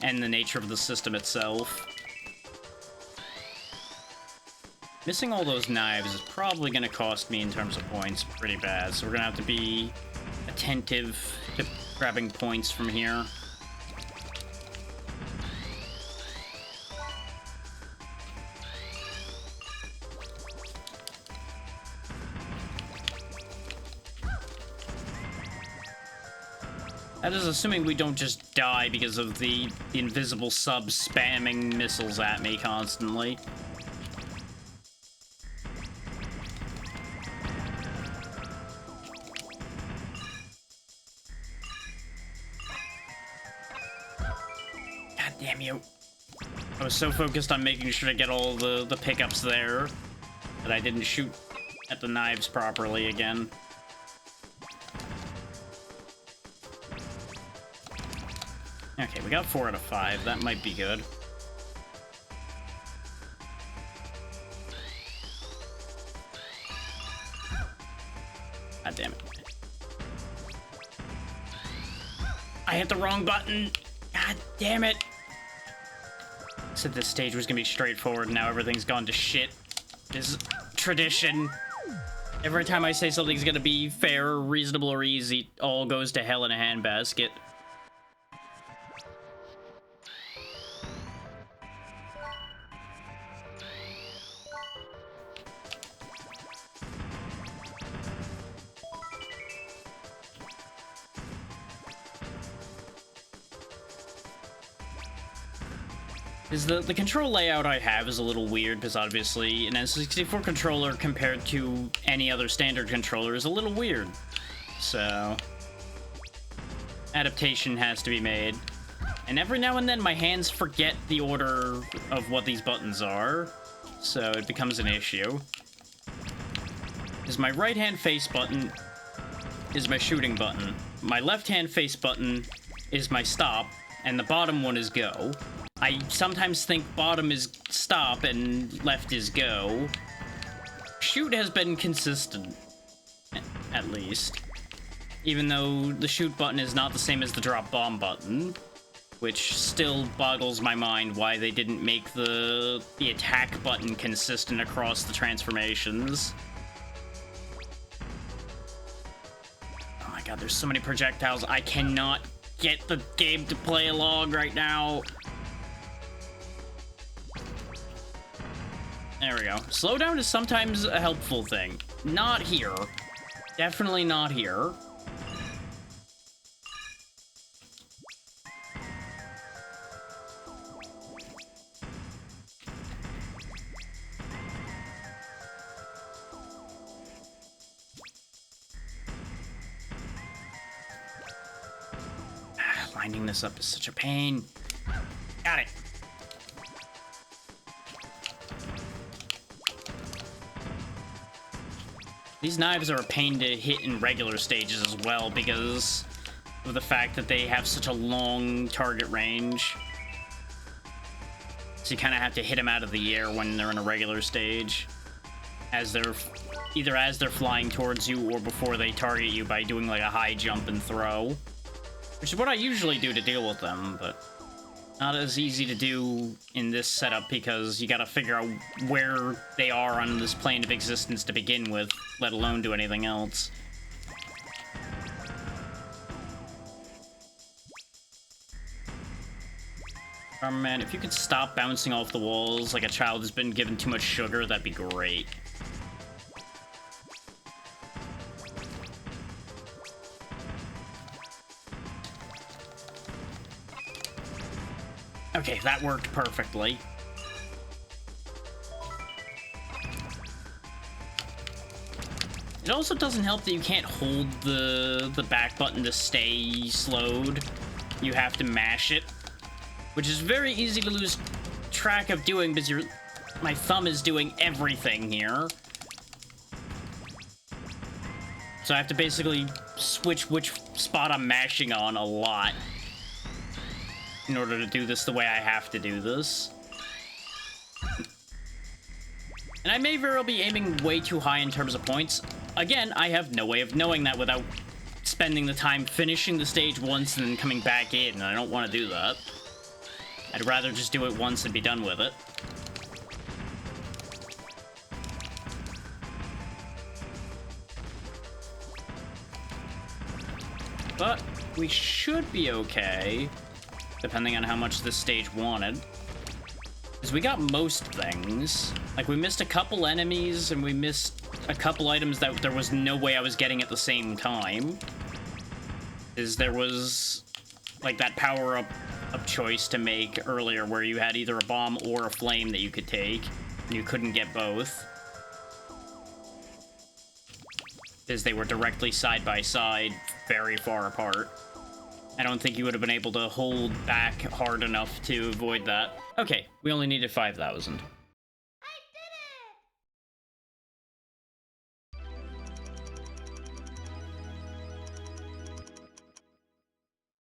and the nature of the system itself. Missing all those knives is probably going to cost me in terms of points pretty bad, so we're going to have to be attentive to grabbing points from here. That is assuming we don't just die because of the invisible sub spamming missiles at me constantly. God damn you. I was so focused on making sure to get all the pickups there that I didn't shoot at the knives properly again. Okay, we got 4 out of 5. That might be good. God damn it. I hit the wrong button. God damn it. I said this stage was gonna be straightforward, now everything's gone to shit. This is tradition. Every time I say something's gonna be fair, reasonable, or easy, it all goes to hell in a handbasket. The control layout I have is a little weird because obviously an N64 controller compared to any other standard controller is a little weird. So, adaptation has to be made. And every now and then my hands forget the order of what these buttons are, so it becomes an issue. Because my right hand face button is my shooting button. My left hand face button is my stop, and the bottom one is go. I sometimes think bottom is stop and left is go. Shoot has been consistent, at least. Even though the shoot button is not the same as the drop bomb button, which still boggles my mind why they didn't make the attack button consistent across the transformations. Oh my god, there's so many projectiles. I cannot get the game to play along right now. There we go. Slowdown is sometimes a helpful thing. Not here. Definitely not here. Lining this up is such a pain. Got it. These knives are a pain to hit in regular stages as well because of the fact that they have such a long target range. So you kind of have to hit them out of the air when they're in a regular stage, as they're either as they're flying towards you or before they target you by doing like a high jump and throw, which is what I usually do to deal with them, but not as easy to do in this setup because you gotta figure out where they are on this plane of existence to begin with, let alone do anything else. Bomberman, if you could stop bouncing off the walls like a child has been given too much sugar, that'd be great. Okay, that worked perfectly. It also doesn't help that you can't hold the back button to stay slowed. You have to mash it, which is very easy to lose track of doing because my thumb is doing everything here. So I have to basically switch which spot I'm mashing on a lot in order to do this the way I have to do this. And I may very well be aiming way too high in terms of points. Again, I have no way of knowing that without spending the time finishing the stage once and then coming back in, and I don't want to do that. I'd rather just do it once and be done with it. But we should be okay, depending on how much this stage wanted. Because we got most things. Like, we missed a couple enemies, and we missed a couple items that there was no way I was getting at the same time. Is there was, like, that power-up of choice to make earlier where you had either a bomb or a flame that you could take, and you couldn't get both. Because they were directly side by side, very far apart. I don't think you would have been able to hold back hard enough to avoid that. Okay, we only needed 5,000.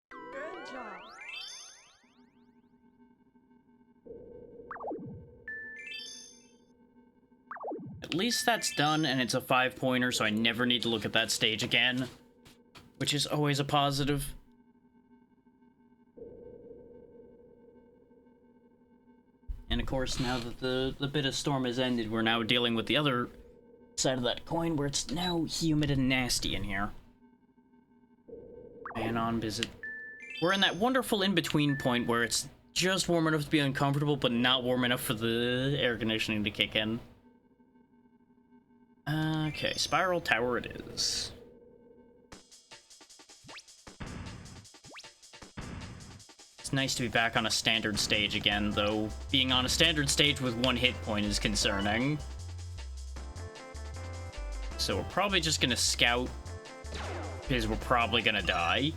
Good job. At least that's done, and it's a 5-pointer, so I never need to look at that stage again, which is always a positive. And of course, now that the bit of storm has ended, we're now dealing with the other side of that coin, where it's now humid and nasty in here. And on visit. We're in that wonderful in-between point where it's just warm enough to be uncomfortable, but not warm enough for the air conditioning to kick in. Okay, Spiral Tower it is. It's nice to be back on a standard stage again, though being on a standard stage with 1 hit point is concerning. So we're probably just gonna scout, because we're probably gonna die.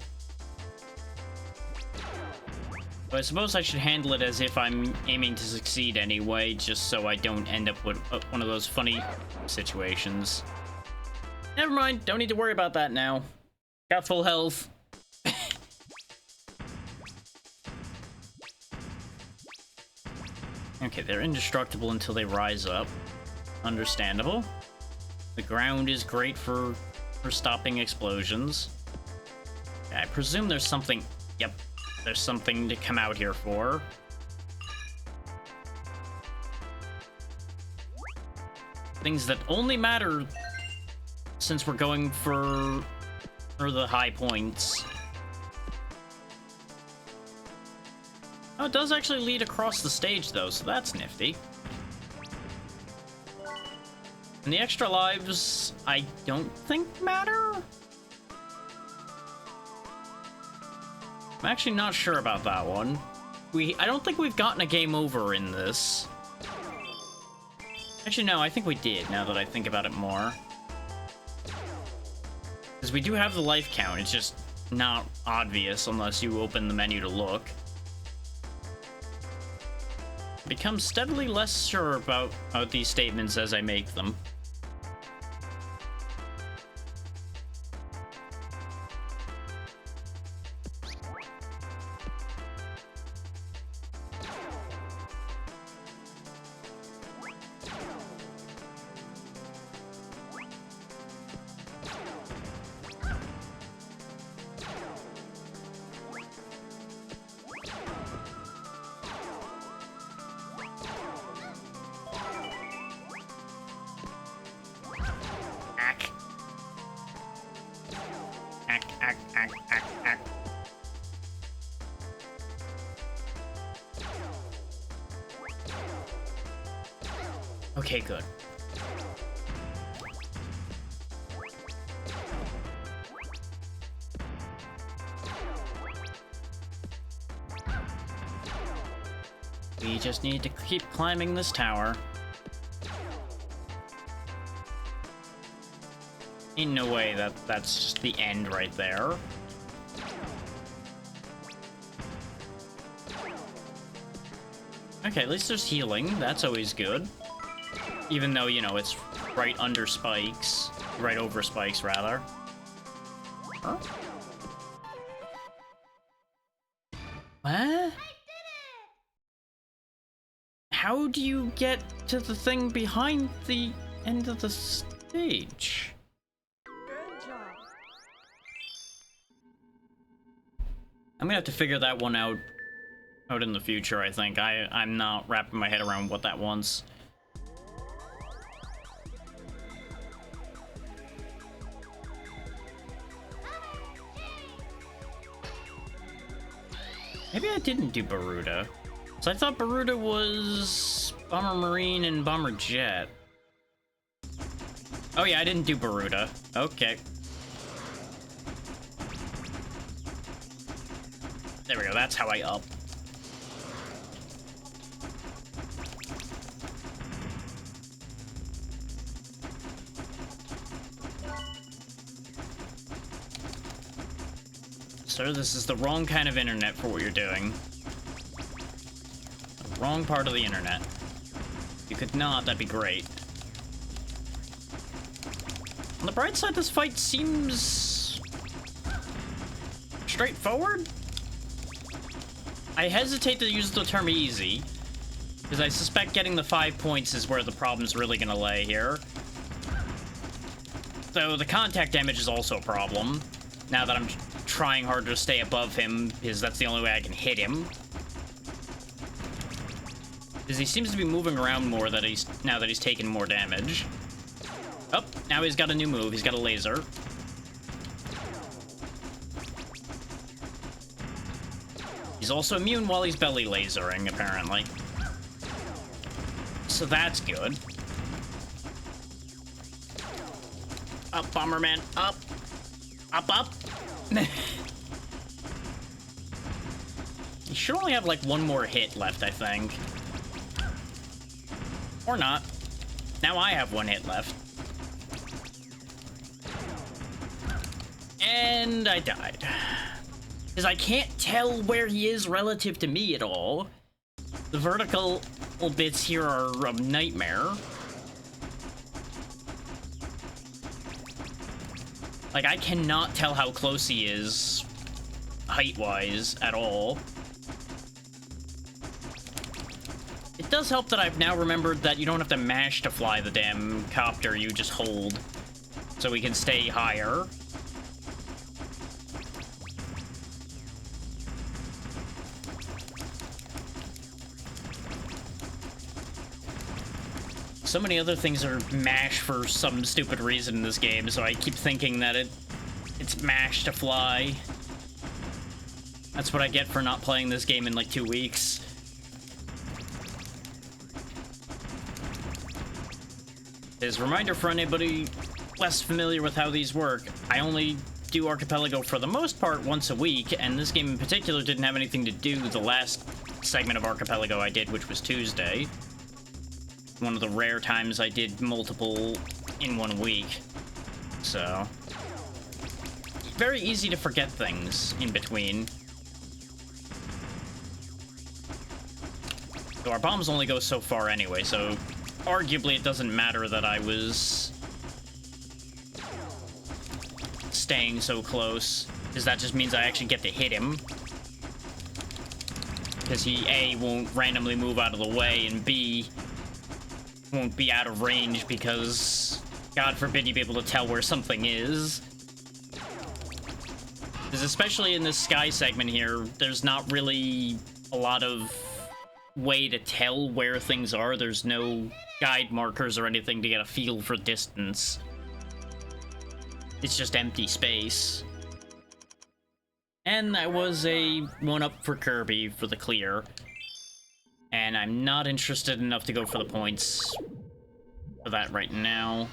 But I suppose I should handle it as if I'm aiming to succeed anyway, just so I don't end up with one of those funny situations. Never mind, don't need to worry about that now. Got full health. Okay, they're indestructible until they rise up. Understandable. The ground is great for stopping explosions. Okay, I presume there's something... Yep, there's something to come out here for. Things that only matter since we're going for the high points. Oh, it does actually lead across the stage, though, so that's nifty. And the extra lives, I don't think matter? I'm actually not sure about that one. I don't think we've gotten a game over in this. Actually, no, I think we did, now that I think about it more. Because we do have the life count, it's just not obvious unless you open the menu to look. Become steadily less sure about these statements as I make them. Okay, good. We just need to keep climbing this tower. Ain't no way that's just the end right there. Okay, at least there's healing. That's always good. Even though, you know, it's right under spikes. Right over spikes, rather. Huh? What? How do you get to the thing behind the end of the stage? Good job. I'm gonna have to figure that one out in the future, I think. I'm not wrapping my head around what that wants. Maybe I didn't do Baruda. So I thought Baruda was Bomber Marine and Bomber Jet. Oh yeah, I didn't do Baruda. Okay. There we go, that's how I up. Sir, this is the wrong kind of internet for what you're doing. The wrong part of the internet. If you could not, that'd be great. On the bright side, this fight seems straightforward. I hesitate to use the term easy, because I suspect getting the 5 points is where the problem's really gonna lay here. Though the contact damage is also a problem, now that I'm trying hard to stay above him, because that's the only way I can hit him. Because he seems to be moving around more now that he's taken more damage. Oh, now he's got a new move. He's got a laser. He's also immune while he's belly lasering, apparently. So that's good. Up, Bomberman, up! Up, up! You should only have, like, one more hit left, I think. Or not. Now I have one hit left. And I died. Because I can't tell where he is relative to me at all. The vertical bits here are a nightmare. Like, I cannot tell how close he is, height-wise, at all. It does help that I've now remembered that you don't have to mash to fly the damn copter, you just hold. So we can stay higher. So many other things are mash for some stupid reason in this game, so I keep thinking that it's mash to fly. That's what I get for not playing this game in like 2 weeks. As a reminder for anybody less familiar with how these work, I only do Archipelago for the most part once a week, and this game in particular didn't have anything to do with the last segment of Archipelago I did, which was Tuesday. One of the rare times I did multiple in 1 week. So, very easy to forget things in between. So our bombs only go so far anyway, so arguably it doesn't matter that I was staying so close, because that just means I actually get to hit him. Because he, A, won't randomly move out of the way, and B, won't be out of range because, God forbid, you be able to tell where something is. Because especially in this sky segment here, there's not really a lot of way to tell where things are. There's no guide markers or anything to get a feel for distance. It's just empty space. And that was a 1-up for Kirby for the clear. And I'm not interested enough to go for the points for that right now.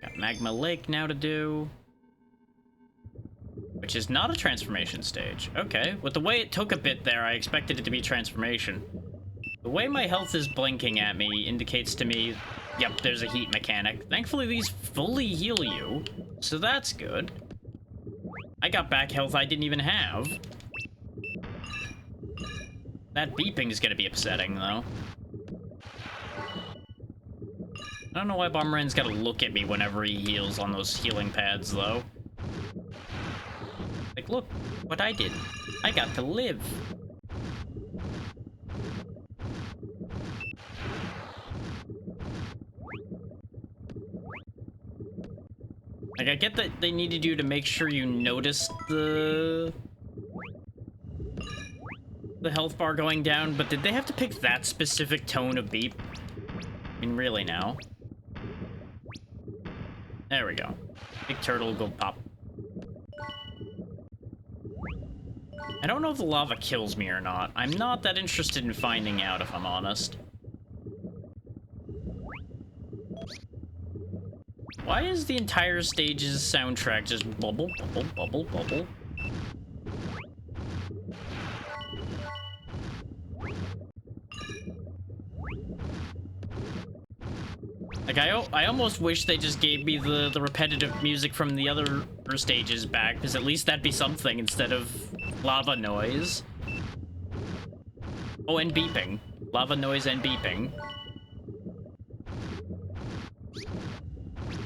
Got Magma Lake now to do. Which is not a transformation stage. Okay, with the way it took a bit there, I expected it to be transformation. The way my health is blinking at me indicates to me Yep, there's a heat mechanic. Thankfully, these fully heal you, so that's good. I got back health I didn't even have. That beeping is gonna be upsetting, though. I don't know why Bomberman's gotta look at me whenever he heals on those healing pads, though. Like, look what I did. I got to live. Like, I get that they needed you to make sure you noticed the health bar going down, but did they have to pick that specific tone of beep? I mean, really now. There we go. Big turtle, go pop. I don't know if the lava kills me or not. I'm not that interested in finding out, if I'm honest. Why is the entire stage's soundtrack just bubble, bubble, bubble, bubble? Like, I almost wish they just gave me the repetitive music from the other stages back, because at least that'd be something instead of lava noise. Oh, and beeping. Lava noise and beeping.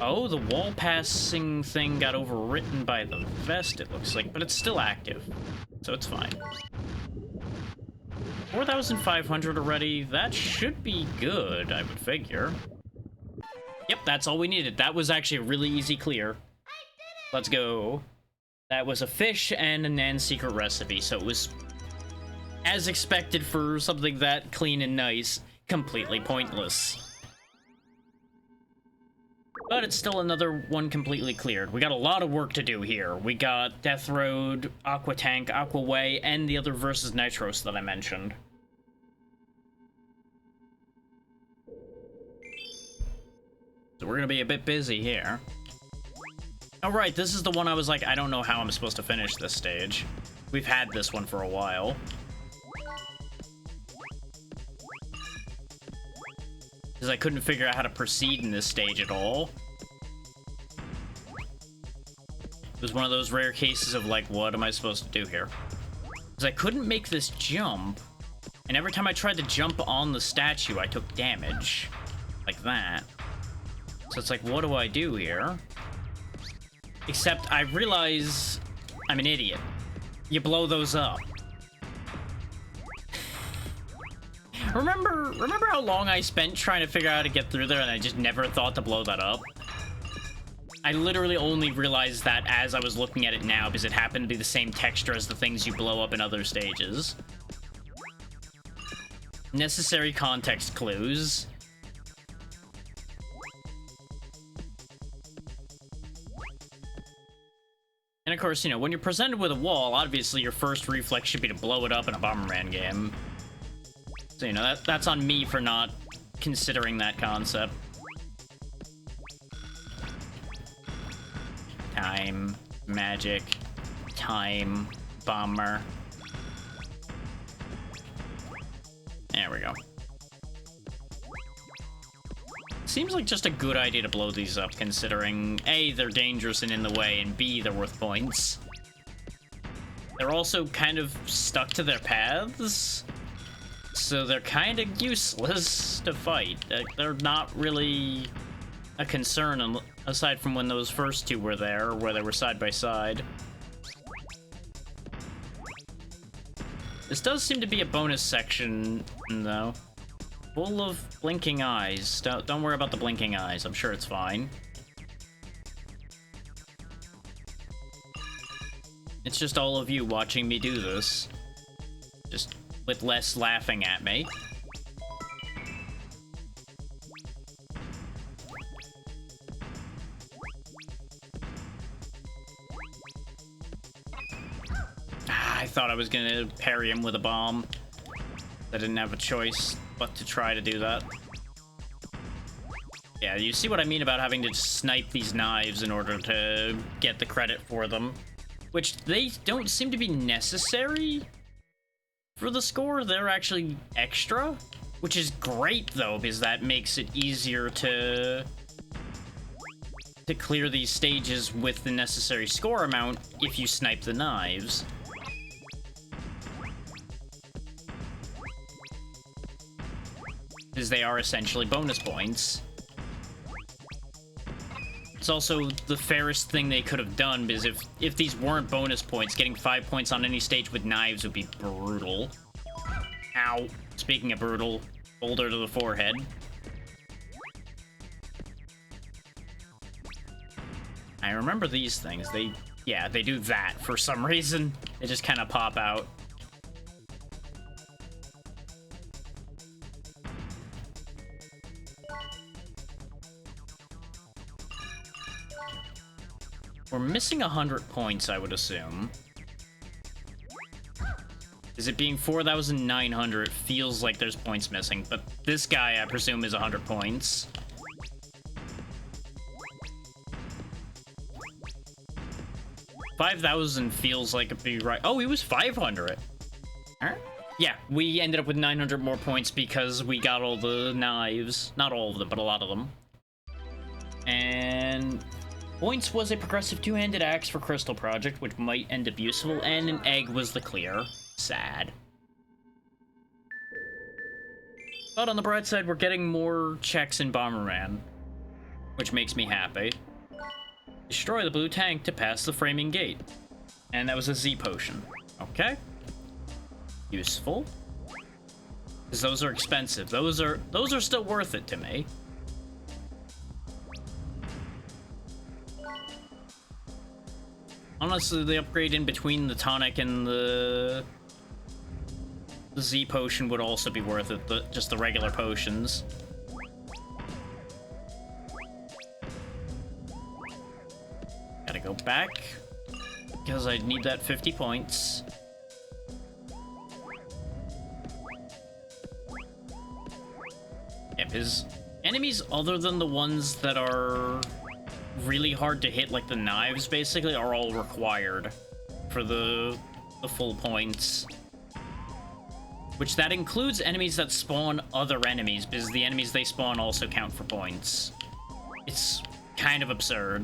Oh, the wall passing thing got overwritten by the vest, it looks like, but it's still active, so it's fine. 4,500 already. That should be good, I would figure. Yep, that's all we needed. That was actually a really easy clear. Let's go. That was a fish and a Nan's secret recipe, so it was, as expected for something that clean and nice, completely pointless. But it's still another one completely cleared. We got a lot of work to do here. We got Death Road, Aqua Tank, Aqua Way, and the other versus Nitros that I mentioned. So we're gonna be a bit busy here. Alright, this is the one I was like, I don't know how I'm supposed to finish this stage. We've had this one for a while. Because I couldn't figure out how to proceed in this stage at all. It was one of those rare cases of like, what am I supposed to do here? Because I couldn't make this jump, and every time I tried to jump on the statue, I took damage. Like that. So it's like, what do I do here? Except I realize I'm an idiot. You blow those up. Remember how long I spent trying to figure out how to get through there and I just never thought to blow that up? I literally only realized that as I was looking at it now because it happened to be the same texture as the things you blow up in other stages. Necessary context clues. And of course, you know, when you're presented with a wall, obviously your first reflex should be to blow it up in a Bomberman game. So, you know, that's on me for not considering that concept. Time, magic, time, bomber. There we go. Seems like just a good idea to blow these up, considering A, they're dangerous and in the way, and B, they're worth points. They're also kind of stuck to their paths, so they're kind of useless to fight. They're not really a concern, aside from when those first two were there, where they were side by side. This does seem to be a bonus section, though. Full of blinking eyes. Don't worry about the blinking eyes. I'm sure it's fine. It's just all of you watching me do this. Just with less laughing at me. I thought I was gonna parry him with a bomb. I didn't have a choice but to try to do that. Yeah, you see what I mean about having to snipe these knives in order to get the credit for them. Which they don't seem to be necessary for the score. They're actually extra, Which is great, though, because that makes it easier to clear these stages with the necessary score amount if you snipe the knives. Because they are essentially bonus points. It's also the fairest thing they could have done, because if these weren't bonus points, getting 5 points on any stage with knives would be brutal. Ow. Speaking of brutal, boulder to the forehead. I remember these things. They do that for some reason. They just kind of pop out. We're missing 100 points, I would assume. Is it being 4,900? It feels like there's points missing, but this guy, I presume, is 100 points. $5,000 feels like it'd be right. Oh, he was 500. Alright. Yeah, we ended up with 900 more points because we got all the knives. Not all of them, but a lot of them. And points was a progressive two-handed axe for Crystal Project, which might end up useful, and an egg was the clear. Sad. But on the bright side, we're getting more checks in Bomberman, which makes me happy. Destroy the blue tank to pass the framing gate. And that was a Z potion. Okay. Useful. Because those are expensive. Those are still worth it to me. Honestly, the upgrade in between the tonic and the Z potion would also be worth it, just the regular potions. Gotta go back, because I need that 50 points. Yeah, because enemies other than the ones that are really hard to hit, like the knives, basically, are all required for the full points. Which that includes enemies that spawn other enemies, because the enemies they spawn also count for points. It's kind of absurd.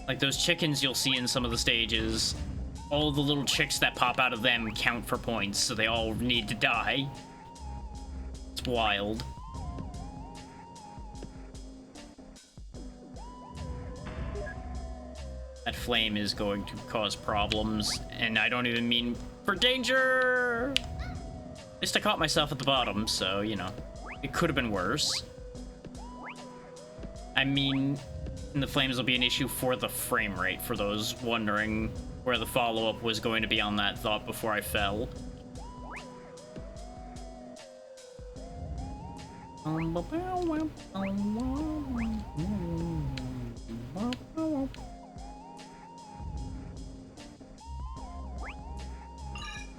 Like those chickens you'll see in some of the stages, all the little chicks that pop out of them count for points, so they all need to die. It's wild. That flame is going to cause problems, and I don't even mean for danger! At least I caught myself at the bottom, so, you know, it could have been worse. I mean, the flames will be an issue for the frame rate, for those wondering where the follow-up was going to be on that thought before I fell.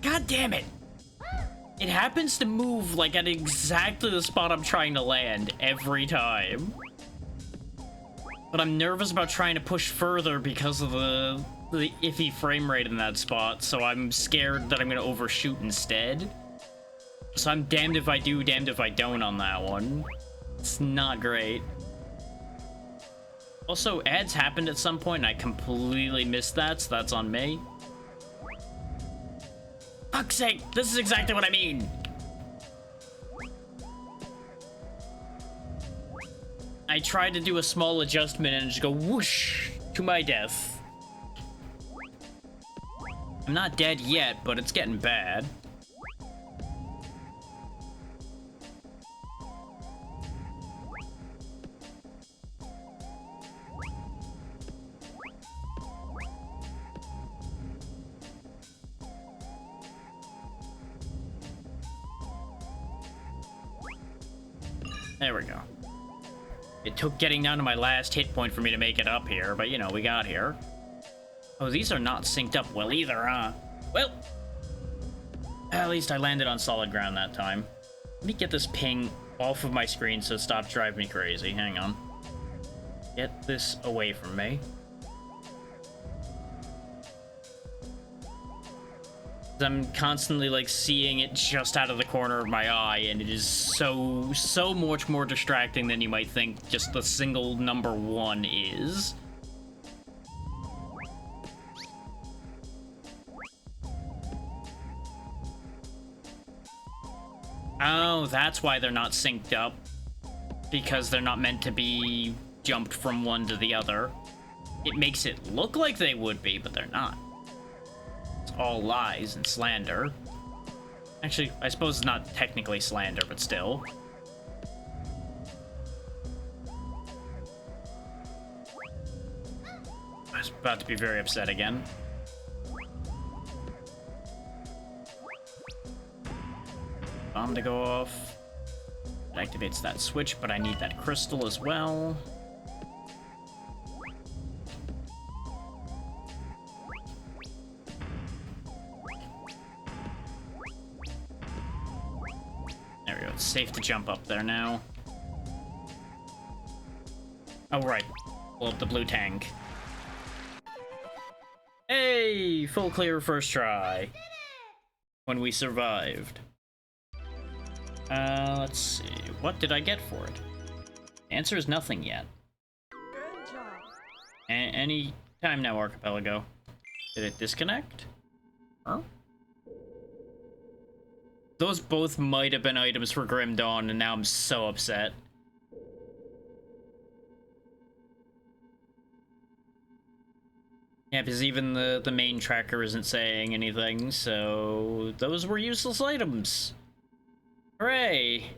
God damn it! It happens to move, like, at exactly the spot I'm trying to land every time. But I'm nervous about trying to push further because of the iffy frame rate in that spot, so I'm scared that I'm gonna overshoot instead. So I'm damned if I do, damned if I don't on that one. It's not great. Also, ads happened at some point and I completely missed that, so that's on me. Fuck's sake, this is exactly what I mean! I tried to do a small adjustment and just go whoosh to my death. I'm not dead yet, but it's getting bad. There we go. It took getting down to my last hit point for me to make it up here, but you know, we got here. Oh, these are not synced up well either, huh? Well, at least I landed on solid ground that time. Let me get this ping off of my screen so it stops driving me crazy. Hang on. Get this away from me. I'm constantly like seeing it just out of the corner of my eye, and it is so much more distracting than you might think just the single number 1 is. Oh, that's why they're not synced up. Because they're not meant to be jumped from one to the other. It makes it look like they would be, but they're not. It's all lies and slander. Actually, I suppose it's not technically slander, but still. I was about to be very upset again. Bomb to go off. It activates that switch, but I need that crystal as well. There we go. It's safe to jump up there now. Oh, right. Blow up the blue tank. Hey! Full clear first try. When we survived. Let's see. What did I get for it? The answer is nothing yet. Good job. Any time now, Archipelago. Did it disconnect? Huh? Those both might have been items for Grim Dawn, and now I'm so upset. Yeah, because even the main tracker isn't saying anything, so those were useless items. Hooray!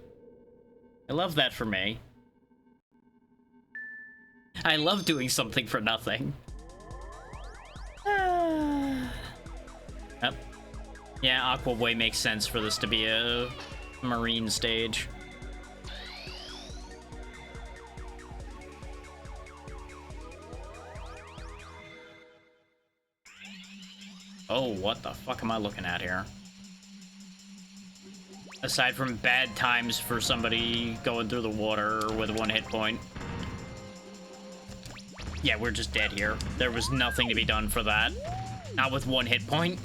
I love that for me. I love doing something for nothing. Yep. Yeah, Aqua Way makes sense for this to be a marine stage. Oh, what the fuck am I looking at here? Aside from bad times for somebody going through the water with 1 hit point. Yeah, we're just dead here. There was nothing to be done for that. Not with 1 hit point.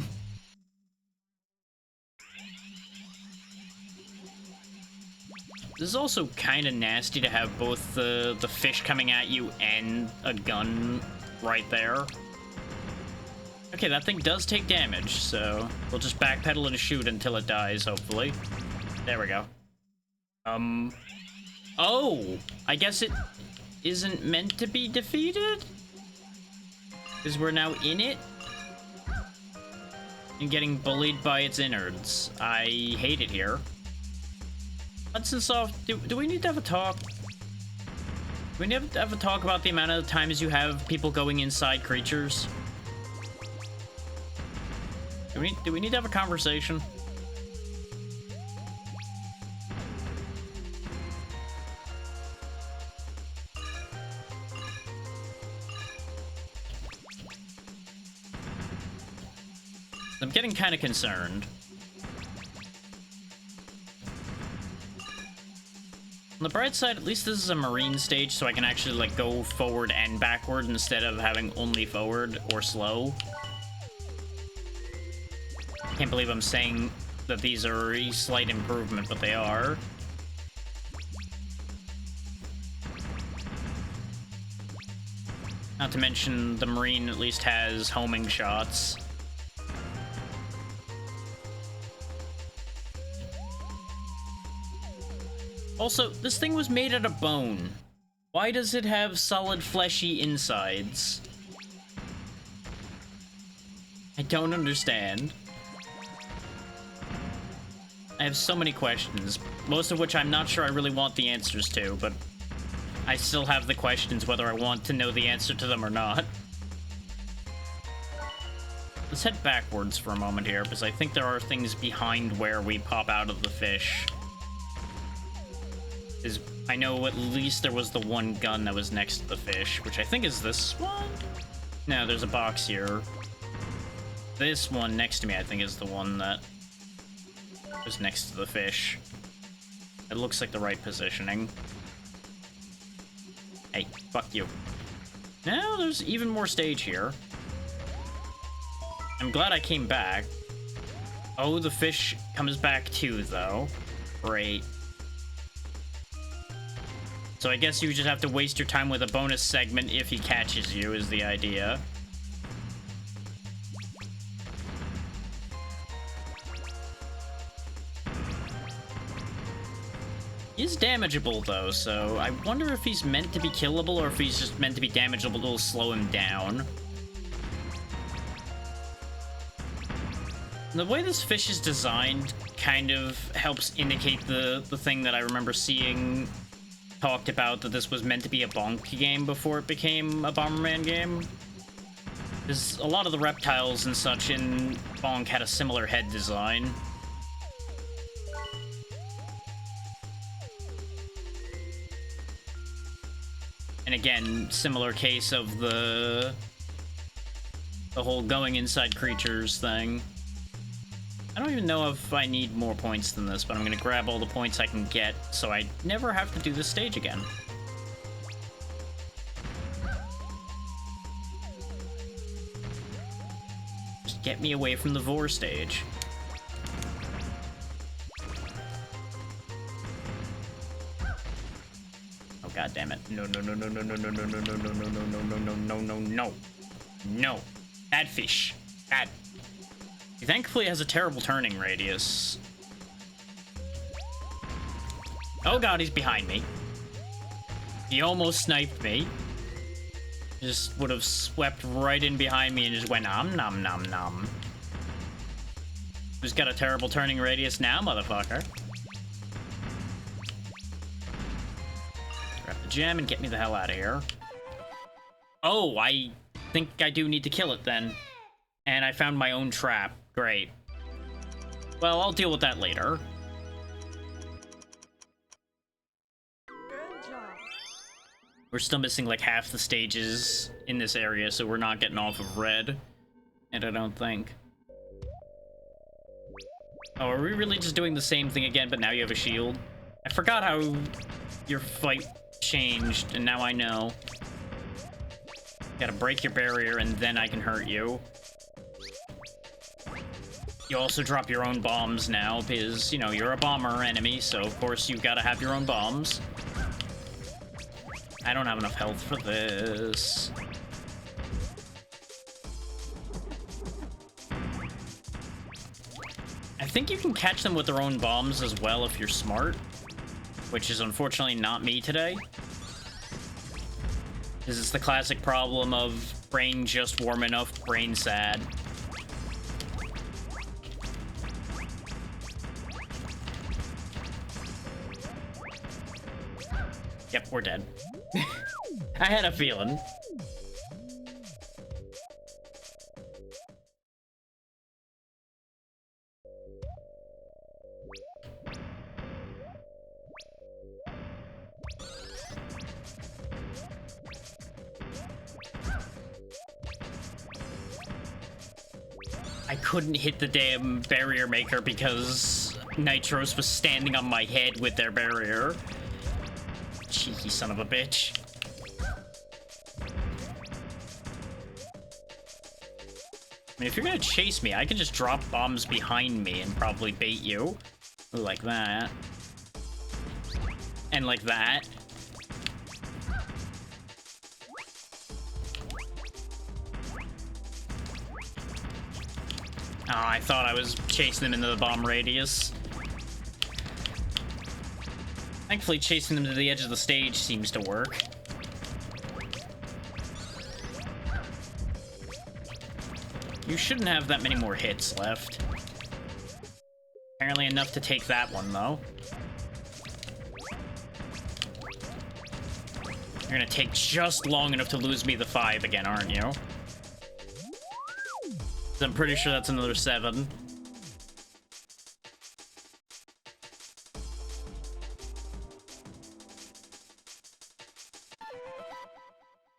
This is also kind of nasty to have both the fish coming at you and a gun right there. Okay, that thing does take damage, so we'll just backpedal and shoot until it dies, hopefully. There we go. Oh! I guess it isn't meant to be defeated? Because we're now in it? And getting bullied by its innards. I hate it here. Hudson Soft, do we need to have a talk? Do we need to have a talk about the amount of times you have people going inside creatures? Do we need to have a conversation? I'm getting kind of concerned. On the bright side, at least this is a marine stage, so I can actually, like, go forward and backward instead of having only forward or slow. Can't believe I'm saying that these are a slight improvement, but they are. Not to mention, the marine at least has homing shots. Also, this thing was made out of bone. Why does it have solid fleshy insides? I don't understand. I have so many questions, most of which I'm not sure I really want the answers to, but I still have the questions whether I want to know the answer to them or not. Let's head backwards for a moment here, because I think there are things behind where we pop out of the fish. I know at least there was the one gun that was next to the fish, which I think is this one? No, there's a box here. This one next to me, I think, is the one that was next to the fish. It looks like the right positioning. Hey, fuck you. Now there's even more stage here. I'm glad I came back. Oh, the fish comes back too, though. Great. So I guess you just have to waste your time with a bonus segment if he catches you, is the idea. He's damageable, though, so I wonder if he's meant to be killable or if he's just meant to be damageable to slow him down. The way this fish is designed kind of helps indicate the thing that I remember seeing talked about, that this was meant to be a bonk game before it became a Bomberman game. Because a lot of the reptiles and such in Bonk had a similar head design. And again, similar case of the whole going inside creatures thing. I don't even know if I need more points than this, but I'm gonna grab all the points I can get so I never have to do this stage again. Just get me away from the Vor stage. Oh, god damn it. No, no, no, no, no, no, no, no, no, no, no, no, no, no, no, no, no, no, no. No. Bad fish. Bad. He thankfully has a terrible turning radius. Oh god, he's behind me. He almost sniped me. Just would have swept right in behind me and just went nom nom nom nom. Who's got a terrible turning radius now, motherfucker? Grab the gem and get me the hell out of here. Oh, I think I do need to kill it then. And I found my own trap. Great. Well, I'll deal with that later. Good job. We're still missing like half the stages in this area, so we're not getting off of red. And I don't think. Oh, are we really just doing the same thing again, but now you have a shield? I forgot how your fight changed, and now I know. Gotta break your barrier, and then I can hurt you. You also drop your own bombs now, because, you know, you're a bomber enemy, so of course you've got to have your own bombs. I don't have enough health for this. I think you can catch them with their own bombs as well if you're smart, which is unfortunately not me today. This is the classic problem of brain just warm enough, brain sad. Yep, we're dead. I had a feeling. I couldn't hit the damn barrier maker because Nitros was standing on my head with their barrier. Cheeky son of a bitch. I mean, if you're gonna chase me, I can just drop bombs behind me and probably bait you. Ooh, like that. And like that. Oh, I thought I was chasing them into the bomb radius. Thankfully, chasing them to the edge of the stage seems to work. You shouldn't have that many more hits left. Apparently enough to take that one, though. You're gonna take just long enough to lose me the 5 again, aren't you? I'm pretty sure that's another 7.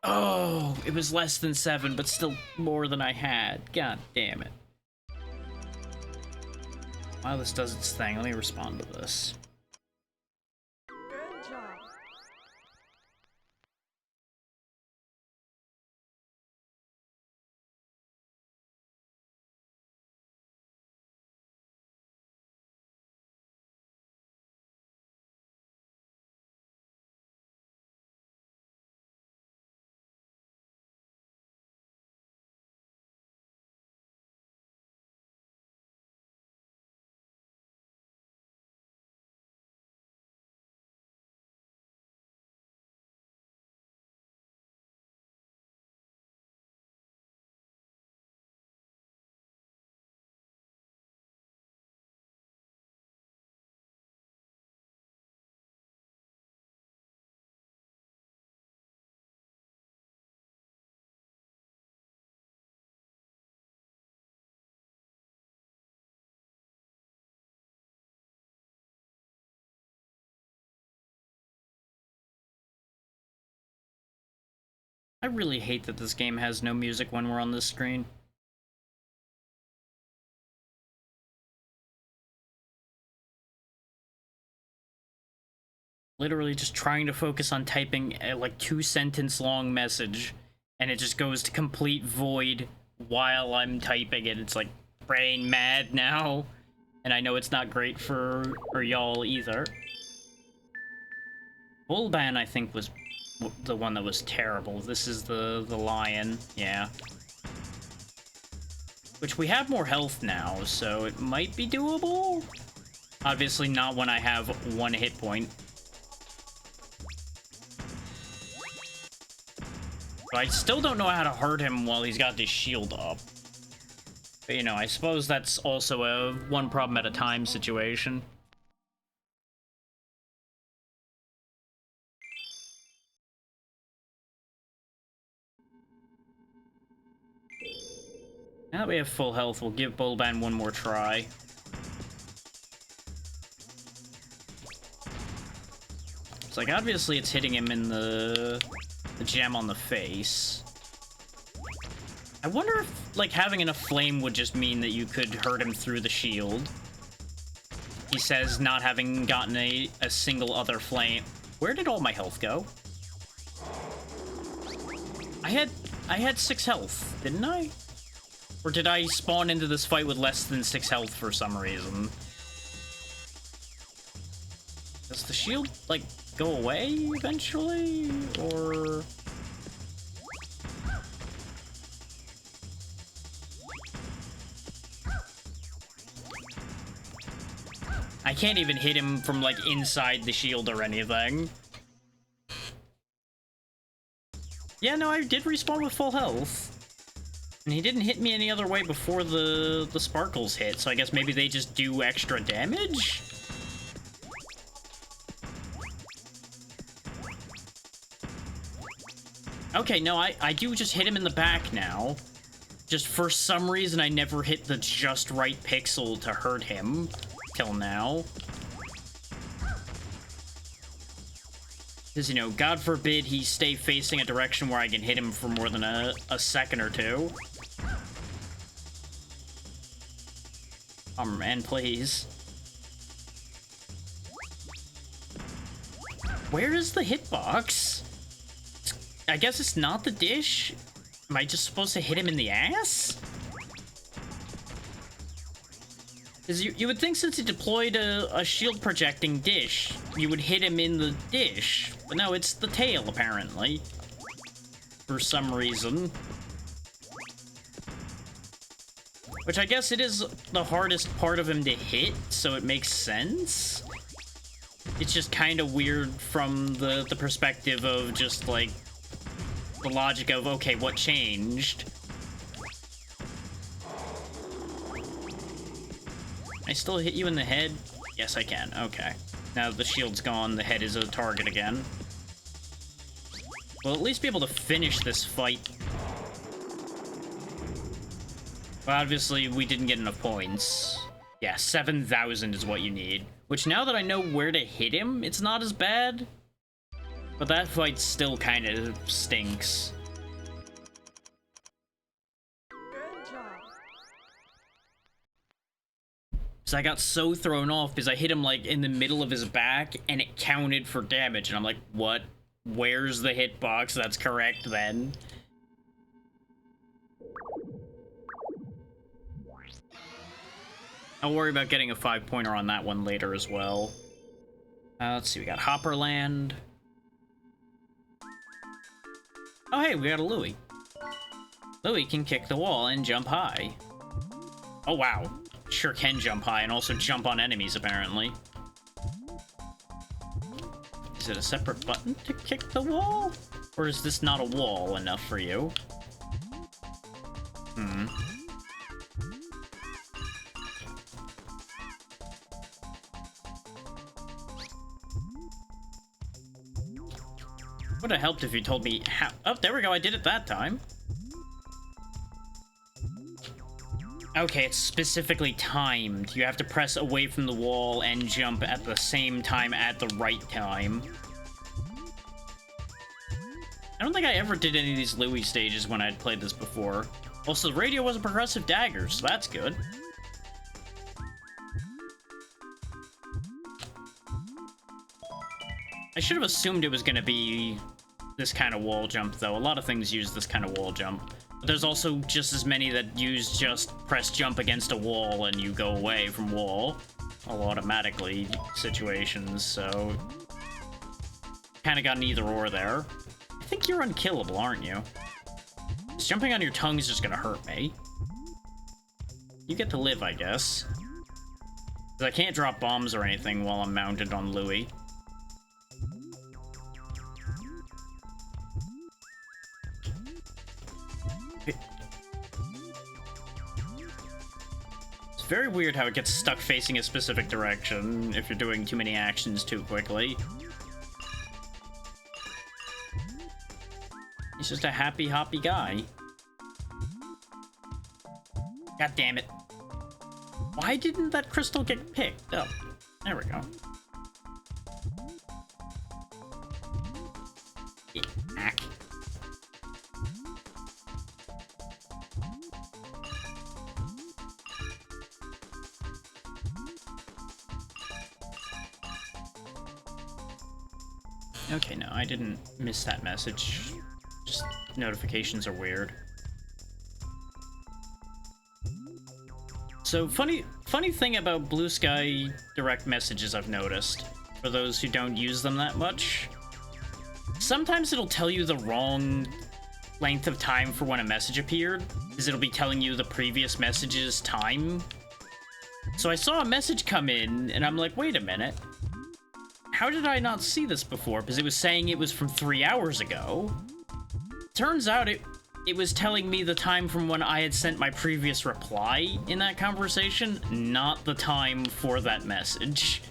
Oh, it was less than 7, but still more than I had. God damn it. While this does its thing, let me respond to this. I really hate that this game has no music when we're on this screen. Literally just trying to focus on typing a like 2-sentence long message, and it just goes to complete void while I'm typing it. It's like brain mad now, and I know it's not great for y'all either. Bullban, I think, was the one that was terrible. This is the lion, yeah. Which we have more health now, so it might be doable. Obviously not when I have 1 hit point. But I still don't know how to hurt him while he's got this shield up. But, you know, I suppose that's also a one problem at a time situation. Now that we have full health, we'll give Bullban one more try. It's like, obviously it's hitting him in the gem on the face. I wonder if, like, having enough flame would just mean that you could hurt him through the shield. He says not having gotten a single other flame. Where did all my health go? I had 6 health, didn't I? Or did I spawn into this fight with less than 6 health for some reason? Does the shield, like, go away eventually? Or... I can't even hit him from, like, inside the shield or anything. Yeah, no, I did respawn with full health. And he didn't hit me any other way before the sparkles hit, so I guess maybe they just do extra damage? Okay, no, I do just hit him in the back now. Just for some reason, I never hit the just right pixel to hurt him till now. Because, you know, God forbid he stay facing a direction where I can hit him for more than a second or two. Bomberman, please. Where is the hitbox? I guess it's not the dish? Am I just supposed to hit him in the ass? Because you would think since he deployed a shield projecting dish, you would hit him in the dish. But no, it's the tail, apparently. For some reason. Which I guess it is the hardest part of him to hit, so it makes sense. It's just kind of weird from the perspective of just, like, the logic of, okay, what changed? I still hit you in the head? Yes, I can. Okay. Now that the shield's gone, the head is a target again. We'll at least be able to finish this fight. But obviously, we didn't get enough points. Yeah, 7,000 is what you need. Which, now that I know where to hit him, it's not as bad. But that fight still kind of stinks. Good job. So I got so thrown off because I hit him, like, in the middle of his back, and it counted for damage. And I'm like, what? Where's the hitbox? That's correct, then. I'll worry about getting a 5-pointer on that one later as well. Let's see, we got Hopperland. Oh, hey, we got a Louie. Louie can kick the wall and jump high. Oh, wow. Sure can jump high and also jump on enemies, apparently. Is it a separate button to kick the wall? Or is this not a wall enough for you? Hmm. Would have helped if you told me how. Oh, there we go. I did it that time. Okay, it's specifically timed. You have to press away from the wall and jump at the same time at the right time. I don't think I ever did any of these Louis stages when I'd played this before. Also, the radio was a progressive dagger, so that's good. I should have assumed it was going to be this kind of wall jump, though. A lot of things use this kind of wall jump. But there's also just as many that use just press jump against a wall and you go away from wall. All automatically situations, so... kind of got an either or there. I think you're unkillable, aren't you? Just jumping on your tongue is just gonna hurt me. You get to live, I guess. 'Cause I can't drop bombs or anything while I'm mounted on Louis. It's very weird how it gets stuck facing a specific direction if you're doing too many actions too quickly. He's just a happy, hoppy guy. God damn it. Why didn't that crystal get picked up? There we go. Ack. Okay, no, I didn't miss that message. Just notifications are weird. So funny thing about Blue Sky direct messages I've noticed, for those who don't use them that much, sometimes it'll tell you the wrong length of time for when a message appeared, because it'll be telling you the previous message's time. So I saw a message come in, and I'm like, wait a minute. How did I not see this before? Because it was saying it was from 3 hours ago. Turns out it was telling me the time from when I had sent my previous reply in that conversation, not the time for that message.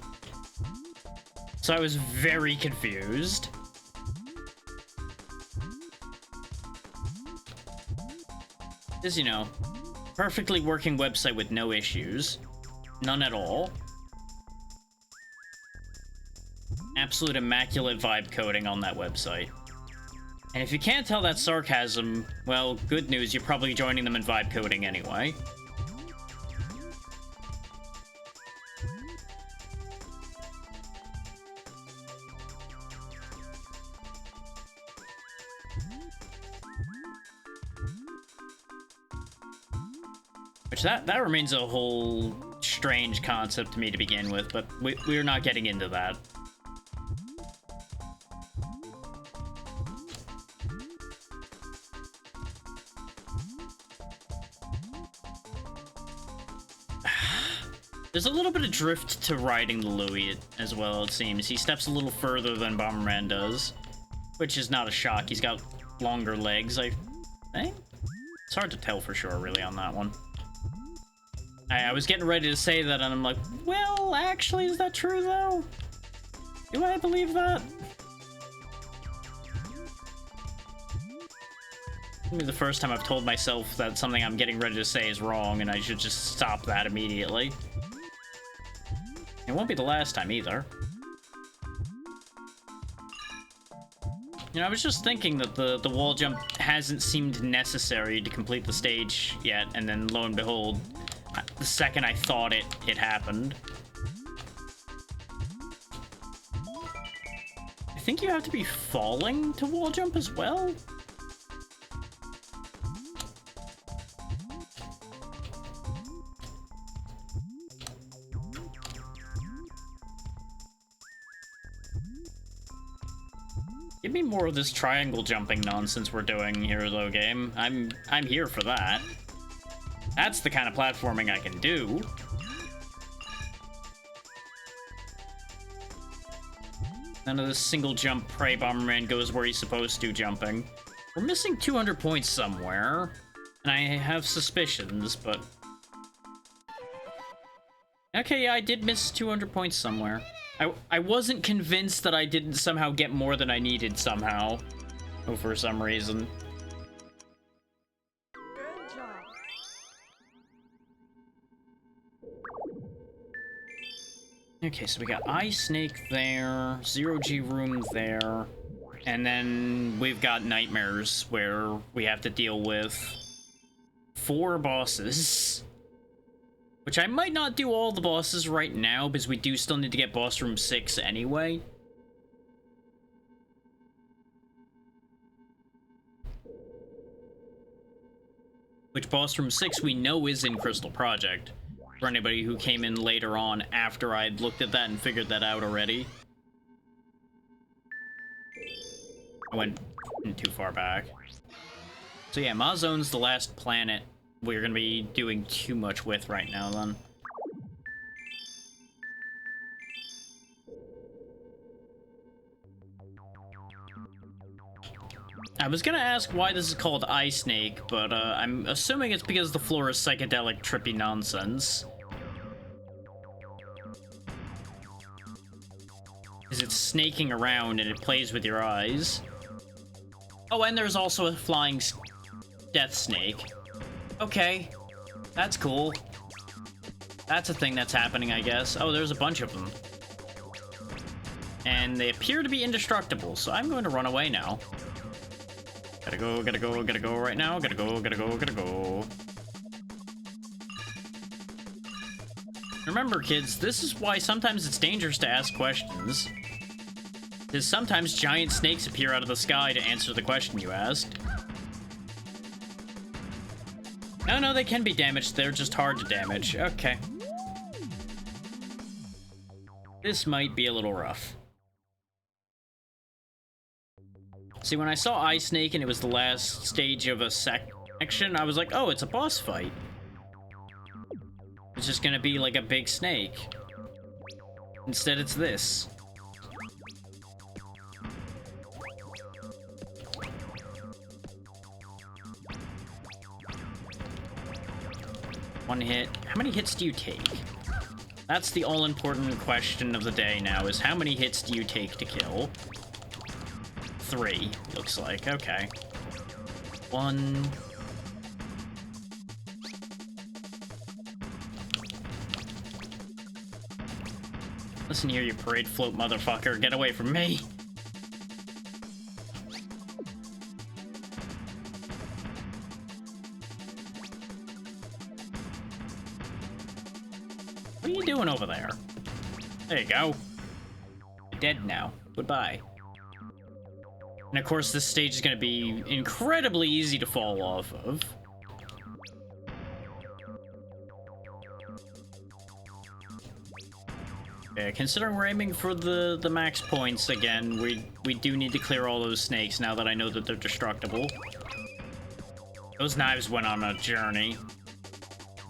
So I was very confused. As you know, perfectly working website with no issues. None at all. Absolute immaculate vibe coding on that website. And if you can't tell that's sarcasm, well, good news, you're probably joining them in vibe coding anyway. Which that remains a whole strange concept to me to begin with, but we're not getting into that. There's a little bit of drift to riding the Louis as well, it seems. He steps a little further than Bomberman does, which is not a shock. He's got longer legs, I think? It's hard to tell for sure, really, on that one. I was getting ready to say that, and I'm like, well, actually, is that true, though? Do I believe that? Maybe the first time I've told myself that something I'm getting ready to say is wrong, and I should just stop that immediately. It won't be the last time, either. You know, I was just thinking that the wall jump hasn't seemed necessary to complete the stage yet, and then lo and behold, the second I thought it happened. I think you have to be falling to wall jump as well? Give me more of this triangle jumping nonsense we're doing here, though, game. I'm here for that. That's the kind of platforming I can do. None of this single jump Prey Bomberman goes where he's supposed to jumping. We're missing 200 points somewhere, and I have suspicions, but... Okay, yeah, I did miss 200 points somewhere. I wasn't convinced that I didn't somehow get more than I needed somehow. Oh, for some reason. Good job. Okay, so we got Ice Snake there, Zero G Room there. And then we've got nightmares where we have to deal with 4 bosses. Which I might not do all the bosses right now, because we do still need to get boss room 6 anyway. Which boss room 6 we know is in Crystal Project. For anybody who came in later on after I'd looked at that and figured that out already. I went too far back. So yeah, Mazone's the last planet we're gonna be doing too much with right now then. I was gonna ask why this is called Eye Snake, but I'm assuming it's because the floor is psychedelic, trippy nonsense. Because it's snaking around and it plays with your eyes. Oh, and there's also a flying death snake. Okay, that's cool. That's a thing that's happening, I guess. Oh, there's a bunch of them. And they appear to be indestructible, so I'm going to run away now. Gotta go right now. Gotta go. Remember, kids, this is why sometimes it's dangerous to ask questions. Because sometimes giant snakes appear out of the sky to answer the question you asked. No, they can be damaged. They're just hard to damage. Okay. This might be a little rough. See, when I saw Eye Snake and it was the last stage of a section, I was like, oh, it's a boss fight. It's just gonna be like a big snake. Instead, it's this. One hit. How many hits do you take? That's the all-important question of the day now, is how many hits do you take to kill? 3, looks like. Okay. 1. Listen here, you parade float motherfucker. Get away from me. What are you doing over there? There you go. You're dead now. Goodbye. And of course, this stage is going to be incredibly easy to fall off of. Yeah, considering we're aiming for the max points again, we do need to clear all those snakes now that I know that they're destructible. Those knives went on a journey.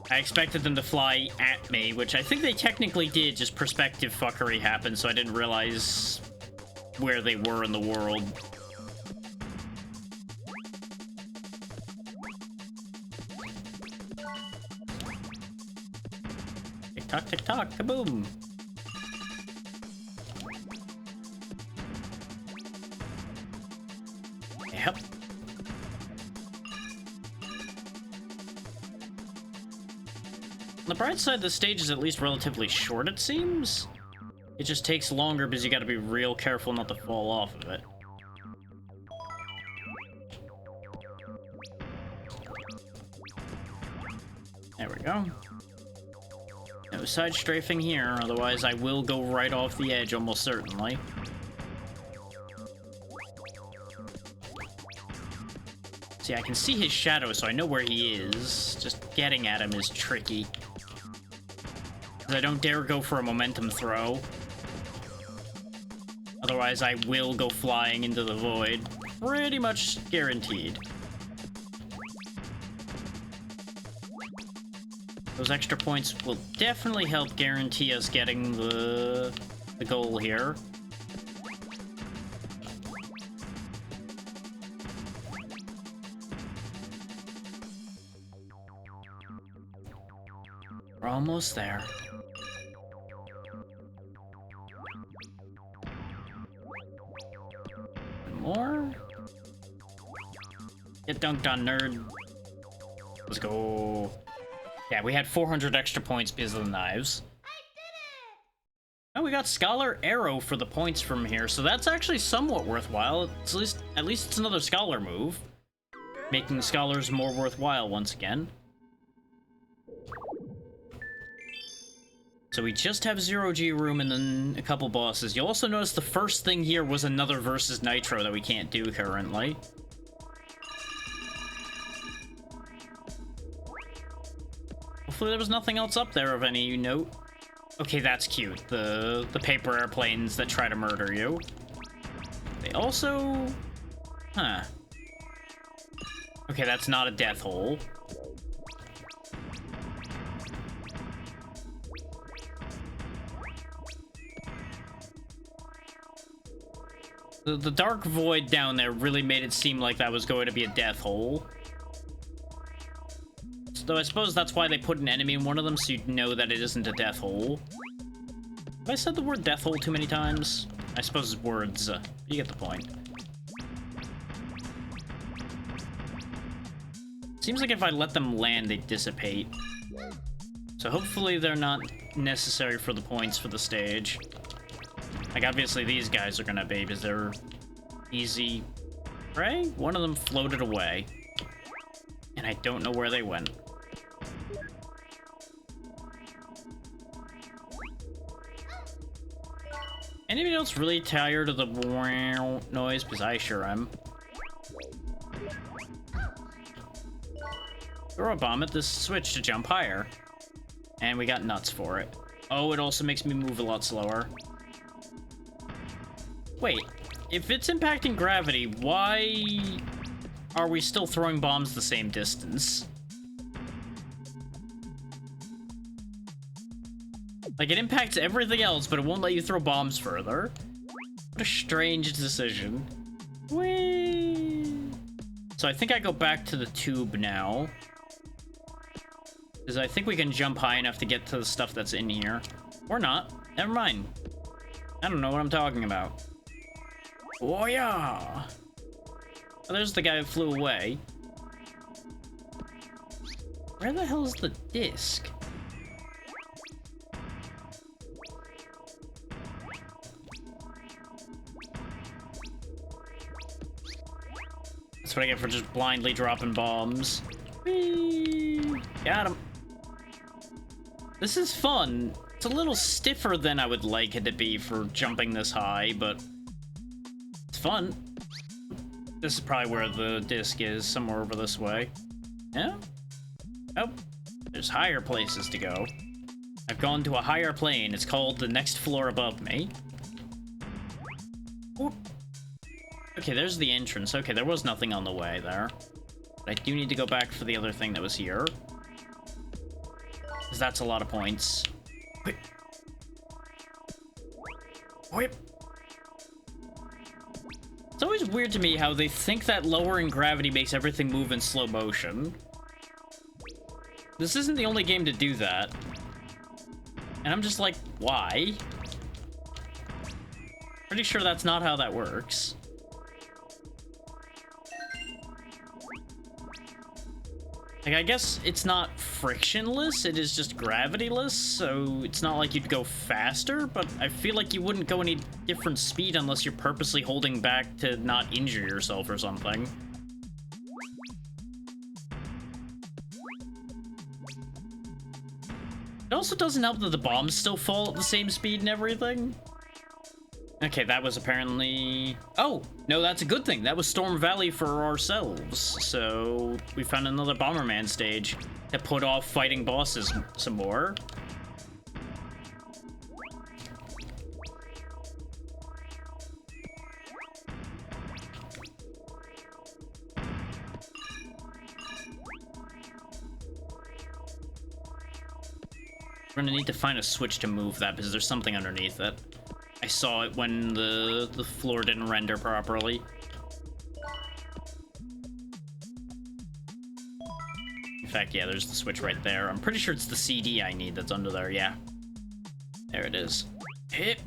I expected them to fly at me, which I think they technically did, just perspective fuckery happened, so I didn't realize where they were in the world. Tick tock, kaboom! Yep. On the bright side, the stage is at least relatively short, it seems. It just takes longer because you gotta be real careful not to fall off of it. There we go. No side strafing here, otherwise I will go right off the edge almost certainly. See, I can see his shadow, so I know where he is. Just getting at him is tricky. I don't dare go for a momentum throw. Otherwise, I will go flying into the void. Pretty much guaranteed. Those extra points will definitely help guarantee us getting the goal here. We're almost there. More? Get dunked on, nerd. Let's go. Yeah, we had 400 extra points because of the knives. Oh, we got Scholar Arrow for the points from here, so that's actually somewhat worthwhile. It's at least it's another Scholar move, making Scholars more worthwhile once again. So we just have 0G room and then a couple bosses. You'll also notice the first thing here was another versus Nitro that we can't do currently. Hopefully there was nothing else up there of any note. Okay, that's cute. The paper airplanes that try to murder you. They also... Huh. Okay, that's not a death hole. The dark void down there really made it seem like that was going to be a death hole. So I suppose that's why they put an enemy in one of them, so you'd know that it isn't a death hole. Have I said the word death hole too many times? I suppose it's words. You get the point. Seems like if I let them land, they dissipate. So hopefully they're not necessary for the points for the stage. Like, obviously these guys are gonna be, because they're easy prey. One of them floated away. And I don't know where they went. Anybody else really tired of the noise? Because I sure am. Throw a bomb at this switch to jump higher. And we got nuts for it. Oh, it also makes me move a lot slower. Wait, if it's impacting gravity, why are we still throwing bombs the same distance? Like, it impacts everything else, but it won't let you throw bombs further. What a strange decision. Whee! So I think I go back to the tube now. Because I think we can jump high enough to get to the stuff that's in here. Or not. Never mind. I don't know what I'm talking about. Oh yeah! Oh, there's the guy who flew away. Where the hell is the disc? That's what I get for just blindly dropping bombs. Whee! Got him. This is fun. It's a little stiffer than I would like it to be for jumping this high, but it's fun. This is probably where the disc is, somewhere over this way. Yeah? Oh, there's higher places to go. I've gone to a higher plane. It's called the next floor above me. Ooh. Okay, there's the entrance. Okay, there was nothing on the way there. But I do need to go back for the other thing that was here. Because that's a lot of points. Whip. Whip. It's always weird to me how they think that lowering gravity makes everything move in slow motion. This isn't the only game to do that. And I'm just like, why? Pretty sure that's not how that works. Like, I guess it's not frictionless, it is just gravityless, so it's not like you'd go faster, but I feel like you wouldn't go any different speed unless you're purposely holding back to not injure yourself or something. It also doesn't help that the bombs still fall at the same speed and everything. Okay, that was apparently... Oh, no, that's a good thing. That was Storm Valley for ourselves. So we found another Bomberman stage to put off fighting bosses some more. We're gonna need to find a switch to move that because there's something underneath it. I saw it when the floor didn't render properly. In fact, yeah, there's the switch right there. I'm pretty sure it's the CD I need that's under there, yeah. There it is. Hit.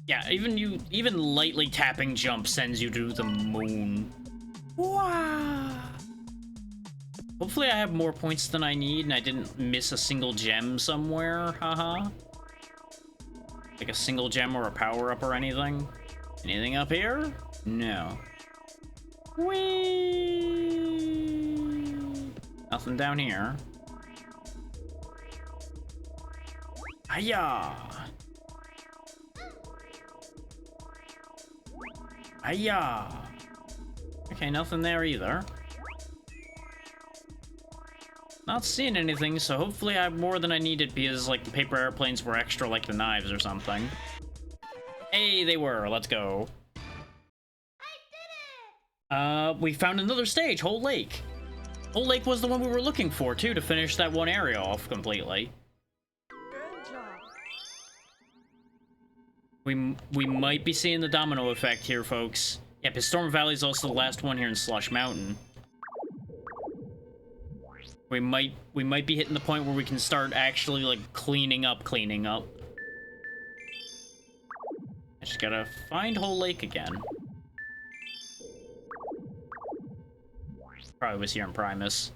Yeah, even lightly tapping jump sends you to the moon. Wow. Hopefully I have more points than I need and I didn't miss a single gem somewhere, haha. Like a single gem or a power-up or anything. Anything up here? No. Whee! Nothing down here. Hiya! Hiya! Okay, nothing there either. Not seeing anything, so hopefully I have more than I needed because, like, the paper airplanes were extra like the knives or something. Hey, they were. Let's go. We found another stage, Whole Lake. Whole Lake was the one we were looking for, too, to finish that one area off completely. Good job. We might be seeing the domino effect here, folks. Yeah, because Storm Valley is also the last one here in Slush Mountain. We might be hitting the point where we can start actually, like, cleaning up. I just gotta find Whole Lake again. Probably was here in Primus.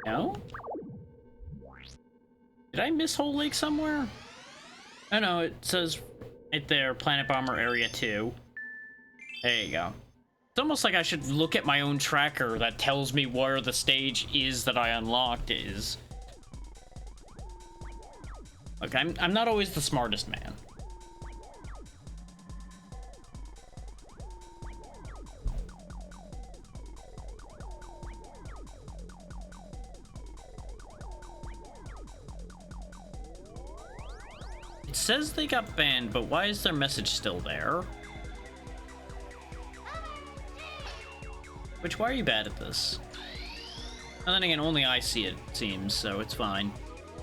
No? Did I miss Whole Lake somewhere? Oh no, it says right there, Planet Bomber Area 2. There you go. It's almost like I should look at my own tracker that tells me where the stage is that I unlocked is. Look, I'm not always the smartest man. It says they got banned, but why is their message still there? Which, why are you bad at this? And then again, only I see it, seems, so it's fine.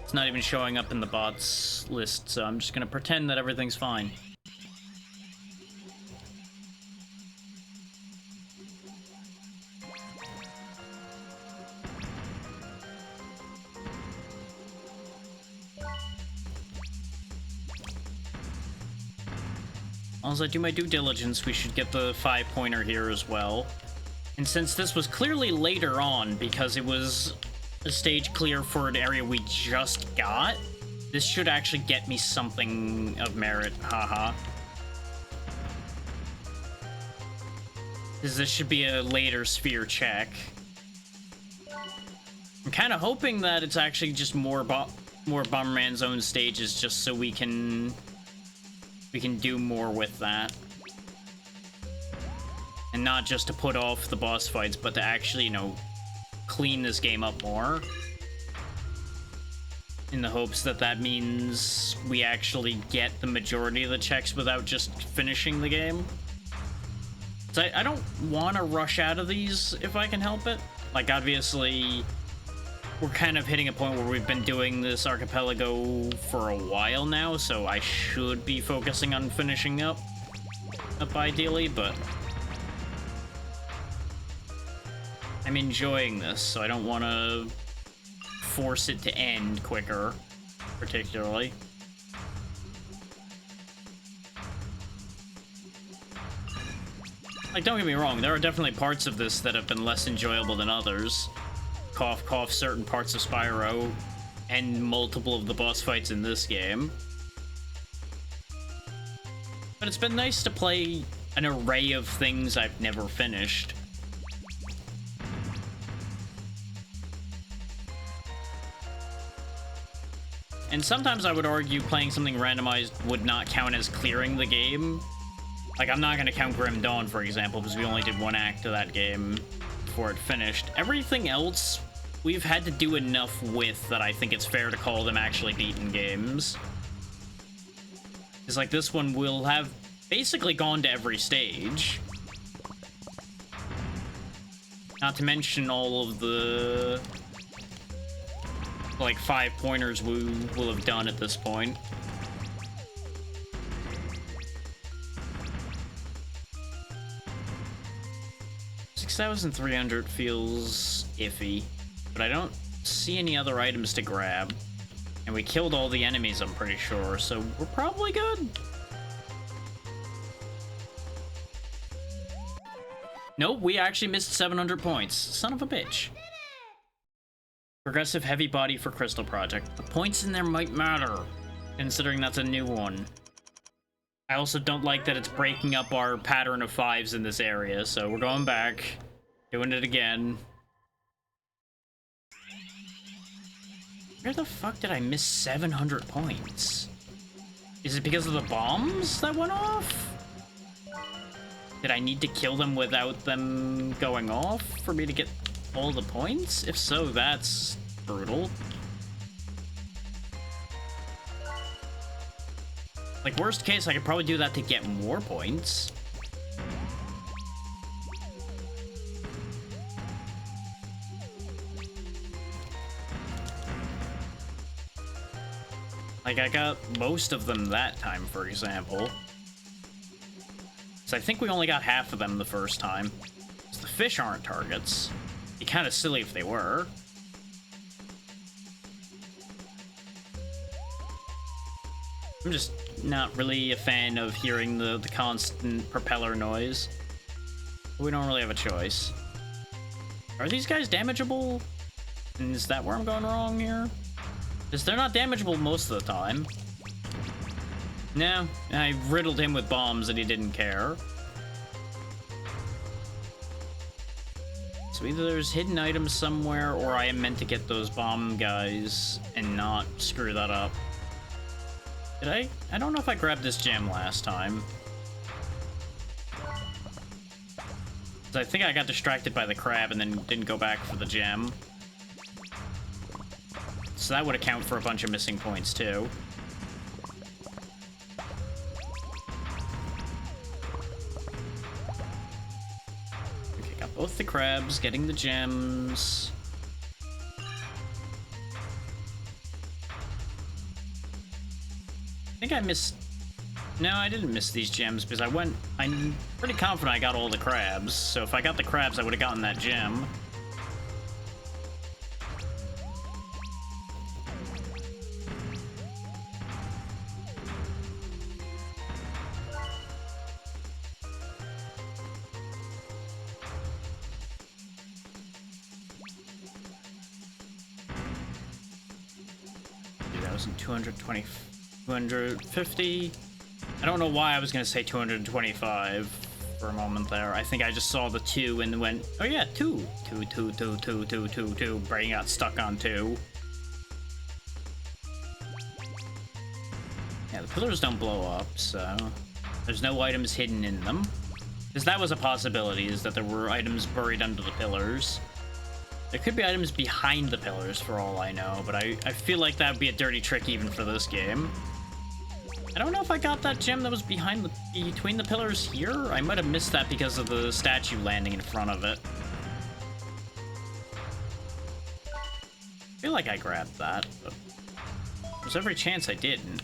It's not even showing up in the bots list, so I'm just gonna pretend that everything's fine. As I do my due diligence, we should get the 5-pointer here as well. And since this was clearly later on, because it was a stage clear for an area we just got, this should actually get me something of merit, haha. Because this should be a later sphere check. I'm kind of hoping that it's actually just more Bomberman Zone stages, just so we can do more with that. And not just to put off the boss fights, but to actually, you know, clean this game up more. In the hopes that that means we actually get the majority of the checks without just finishing the game. So I don't want to rush out of these if I can help it. Like, obviously, we're kind of hitting a point where we've been doing this archipelago for a while now, so I should be focusing on finishing up ideally, but I'm enjoying this, so I don't want to force it to end quicker, particularly. Like, don't get me wrong, there are definitely parts of this that have been less enjoyable than others. Cough, cough, certain parts of Spyro, and multiple of the boss fights in this game. But it's been nice to play an array of things I've never finished. And sometimes I would argue playing something randomized would not count as clearing the game. Like, I'm not going to count Grim Dawn, for example, because we only did one act of that game before it finished. Everything else, we've had to do enough with that I think it's fair to call them actually beaten games. It's like this one will have basically gone to every stage. Not to mention all of the, like, 5-pointers we will have done at this point. 6,300 feels iffy, but I don't see any other items to grab. And we killed all the enemies, I'm pretty sure, so we're probably good. Nope, we actually missed 700 points. Son of a bitch. Progressive heavy body for Crystal Project. The points in there might matter, considering that's a new one. I also don't like that it's breaking up our pattern of 5s in this area, so we're going back. Doing it again. Where the fuck did I miss 700 points? Is it because of the bombs that went off? Did I need to kill them without them going off for me to get all the points? If so, that's brutal. Like, worst case, I could probably do that to get more points. Like, I got most of them that time, for example. So I think we only got half of them the first time. So the fish aren't targets. It'd be kind of silly if they were. I'm just not really a fan of hearing the constant propeller noise. We don't really have a choice. Are these guys damageable? And is that where I'm going wrong here? Because they're not damageable most of the time. No, I riddled him with bombs and he didn't care. So either there's hidden items somewhere, or I am meant to get those bomb guys and not screw that up. Did I? I don't know if I grabbed this gem last time. I think I got distracted by the crab and then didn't go back for the gem. So that would account for a bunch of missing points, too. Okay, got both the crabs, getting the gems. I think I missed... No, I didn't miss these gems because I'm pretty confident I got all the crabs. So if I got the crabs, I would have gotten that gem. Dude, that was in 220... 250. I don't know why I was gonna say 225 for a moment there. I think I just saw the 2 and went, oh yeah, 2. 2, 2, 2, 2, 2, 2, 2. Brain got stuck on 2. Yeah, the pillars don't blow up, so there's no items hidden in them. Because that was a possibility, is that there were items buried under the pillars. There could be items behind the pillars for all I know, but I feel like that would be a dirty trick even for this game. I don't know if I got that gem that was between the pillars here. I might have missed that because of the statue landing in front of it. I feel like I grabbed that, but there's every chance I didn't.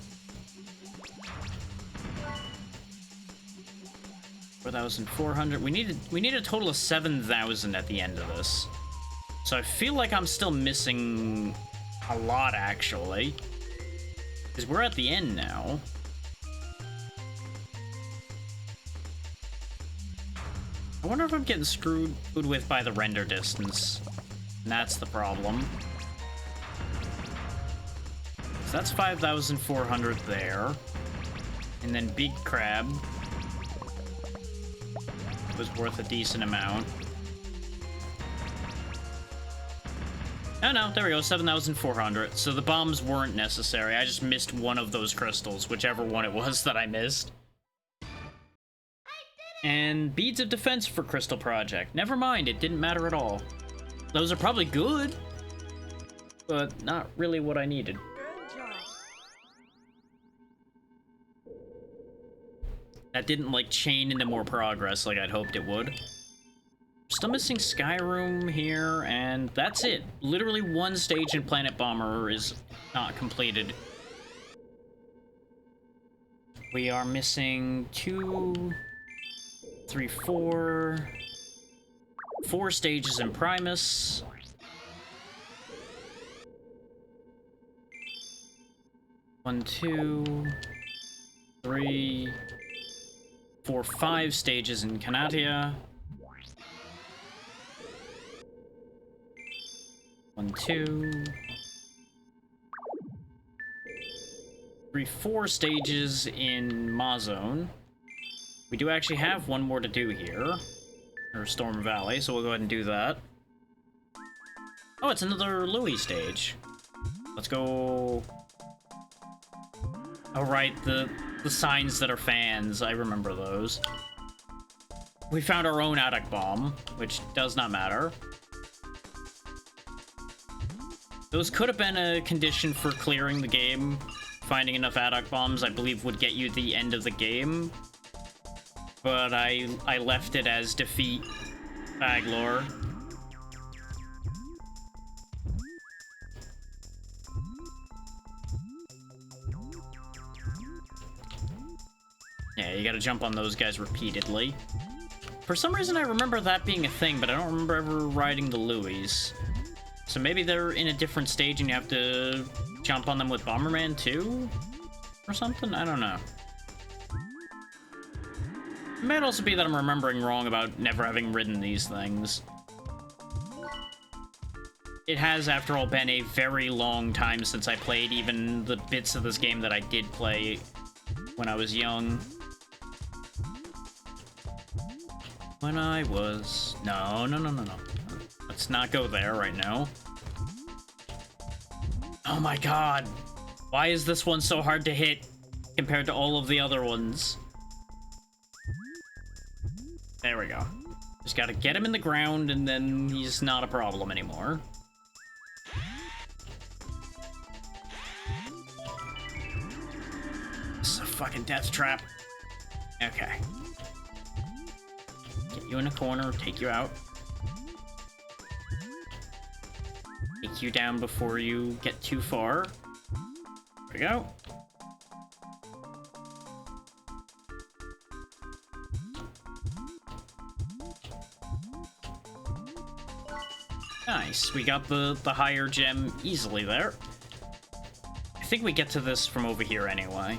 4,400. We need a total of 7,000 at the end of this. So I feel like I'm still missing a lot, actually. Because we're at the end now. I wonder if I'm getting screwed with by the render distance. And that's the problem. So that's 5,400 there. And then Big Crab was worth a decent amount. Oh no, there we go, 7,400. So the bombs weren't necessary. I just missed one of those crystals, whichever one it was that I missed. And beads of defense for Crystal Project. Never mind, it didn't matter at all. Those are probably good, but not really what I needed. Good job. That didn't, like, chain into more progress like I'd hoped it would. Still missing Skyroom here, and that's it. Literally one stage in Planet Bomber is not completed. We are missing 2, 3, 4... 4 stages in Primus. One, 2, 3, 4, 5 stages in Canatia. 1, 2, 3, 4 stages in Ma Zone. We do actually have one more to do here, or Storm Valley, so we'll go ahead and do that. Oh, it's another Louis stage. Let's go. Oh, right, the signs that are fans. I remember those. We found our own attic bomb, which does not matter. Those could have been a condition for clearing the game. Finding enough attic bombs, I believe, would get you the end of the game. But I left it as defeat Baglor. Yeah, you gotta jump on those guys repeatedly. For some reason, I remember that being a thing, but I don't remember ever riding the Louis. So maybe they're in a different stage and you have to jump on them with Bomberman too? Or something? I don't know. It might also be that I'm remembering wrong about never having ridden these things. It has, after all, been a very long time since I played even the bits of this game that I did play when I was young. When I was... No. Let's not go there right now. Oh my god. Why is this one so hard to hit compared to all of the other ones? There we go. Just gotta get him in the ground and then he's not a problem anymore. This is a fucking death trap. Okay. Get you in a corner, take you out. Take you down before you get too far. There we go. Nice, we got the higher gem easily there. I think we get to this from over here anyway.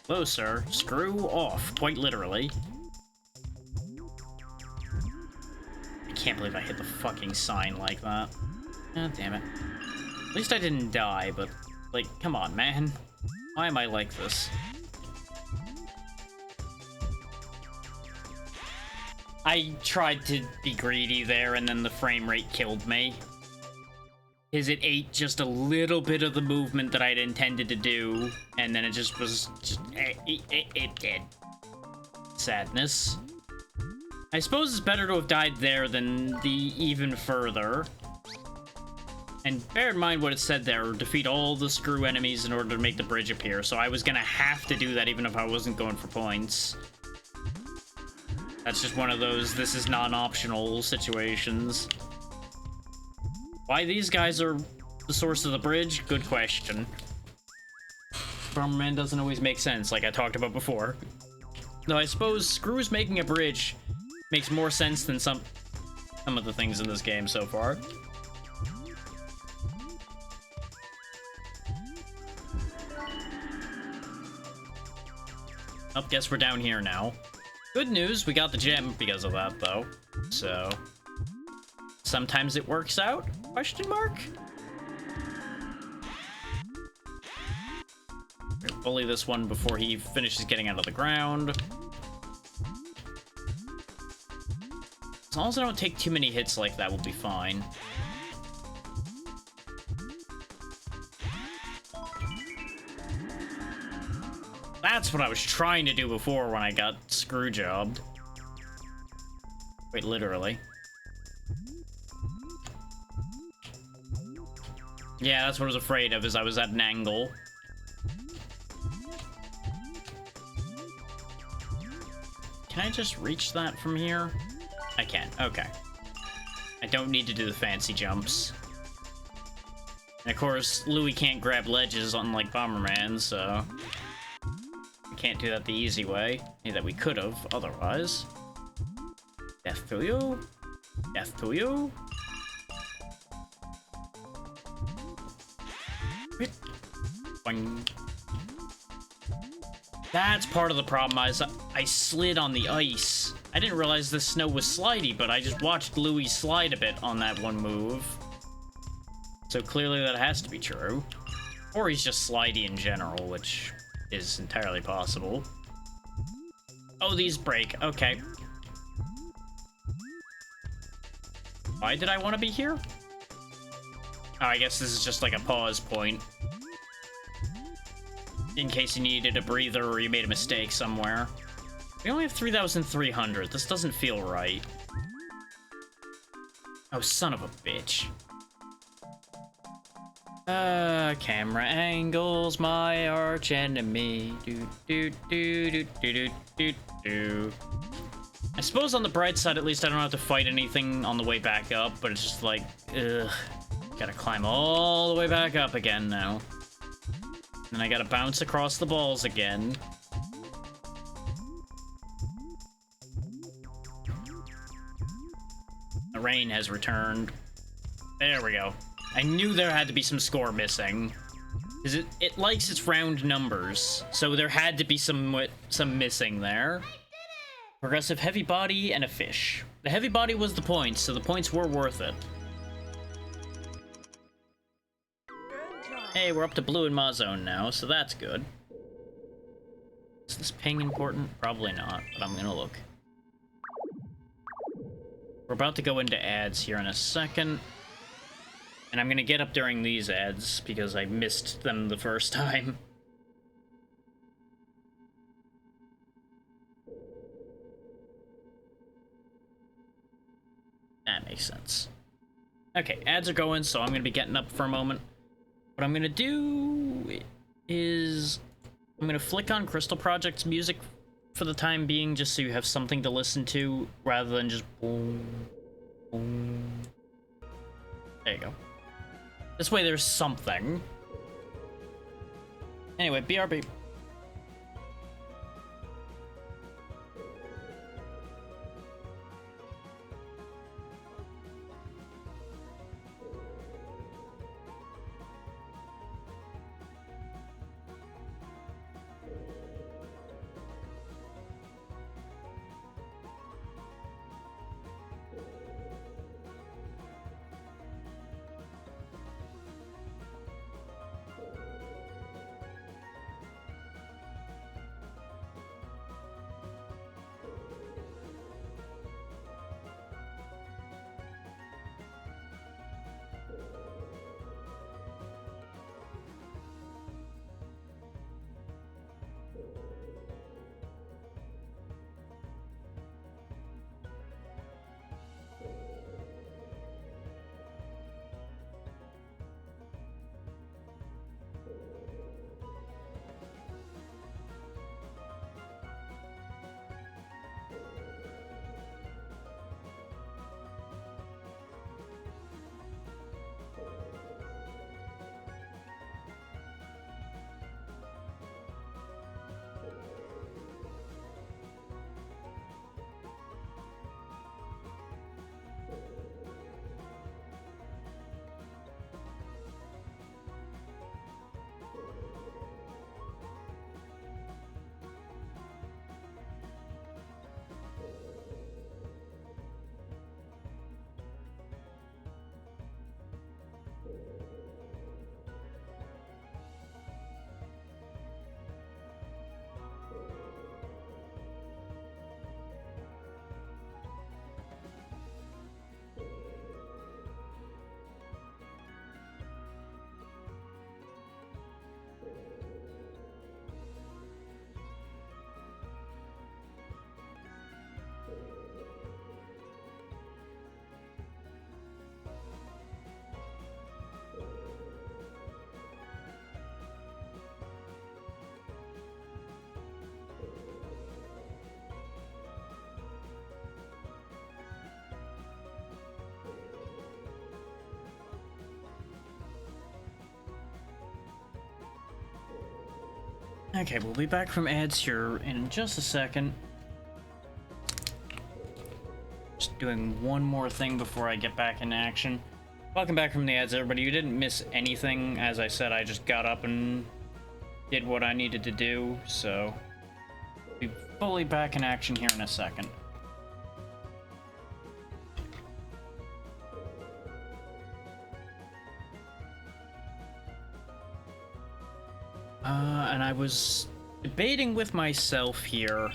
Hello, sir. Screw off, quite literally. I can't believe I hit the fucking sign like that. God damn it. At least I didn't die, but, like, come on, man. Why am I like this? I tried to be greedy there, and then the frame rate killed me. Because it ate just a little bit of the movement that I'd intended to do, and then it just was... it did. Sadness. I suppose it's better to have died there than the even further. And bear in mind what it said there, defeat all the screw enemies in order to make the bridge appear, so I was gonna have to do that even if I wasn't going for points. That's just one of those this is non-optional situations. Why these guys are the source of the bridge? Good question. Bomberman doesn't always make sense, like I talked about before. Though I suppose screws making a bridge makes more sense than some of the things in this game so far. Oh, guess we're down here now. Good news, we got the gem because of that, though. So, sometimes it works out? Question mark? Bully this one before he finishes getting out of the ground. As long as I don't take too many hits like that, we'll be fine. That's what I was trying to do before when I got screw-jobbed. Wait, literally. Yeah, that's what I was afraid of, is I was at an angle. Can I just reach that from here? I can, okay. I don't need to do the fancy jumps. And of course, Louis can't grab ledges unlike Bomberman, so... we can't do that the easy way. Maybe that we could have, otherwise. Death to you. Death to you. Boing. That's part of the problem, is I slid on the ice. I didn't realize the snow was slidey, but I just watched Louis slide a bit on that one move. So clearly that has to be true. Or he's just slidey in general, which is entirely possible. Oh, these break. Okay. Why did I want to be here? Oh, I guess this is just like a pause point. In case you needed a breather or you made a mistake somewhere. We only have 3,300. This doesn't feel right. Oh, son of a bitch. Camera angles, my arch enemy. Do. I suppose on the bright side, at least I don't have to fight anything on the way back up, but it's just like, ugh. Gotta climb all the way back up again now. And I gotta bounce across the balls again. The rain has returned. There we go. I knew there had to be some score missing. Because it likes its round numbers, so there had to be some missing there. Progressive heavy body and a fish. The heavy body was the points, so the points were worth it. Good job. Hey, we're up to blue in my zone now, so that's good. Is this ping important? Probably not, but I'm gonna look. We're about to go into ads here in a second. And I'm gonna get up during these ads, because I missed them the first time. That makes sense. Okay, ads are going, so I'm gonna be getting up for a moment. What I'm gonna do is I'm gonna flick on Crystal Project's music for the time being, just so you have something to listen to, rather than just boom, boom. There you go. This way there's something. Anyway, BRB. Okay, we'll be back from ads here in just a second. Just doing one more thing before I get back in action. Welcome back from the ads, everybody. You didn't miss anything. As I said, I just got up and did what I needed to do, so be fully back in action here in a second. And I was debating with myself here.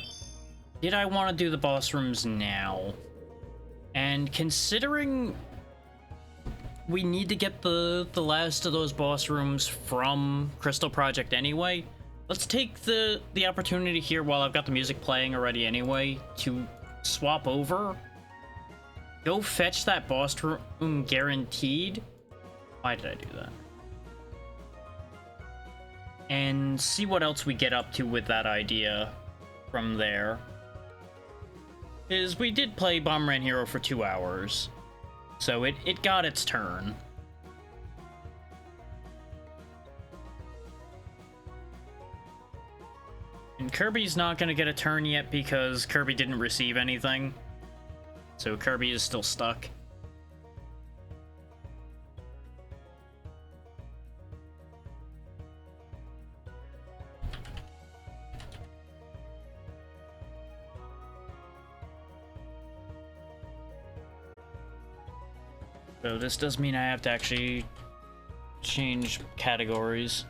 Did I want to do the boss rooms now? And considering we need to get the last of those boss rooms from Crystal Project anyway, let's take the opportunity here while I've got the music playing already anyway to swap over. Go fetch that boss room guaranteed. Why did I do that? And see what else we get up to with that idea from there. Is we did play Bomberman Hero for 2 hours, so it got its turn. And Kirby's not gonna get a turn yet because Kirby didn't receive anything. So Kirby is still stuck. So this does mean I have to actually change categories.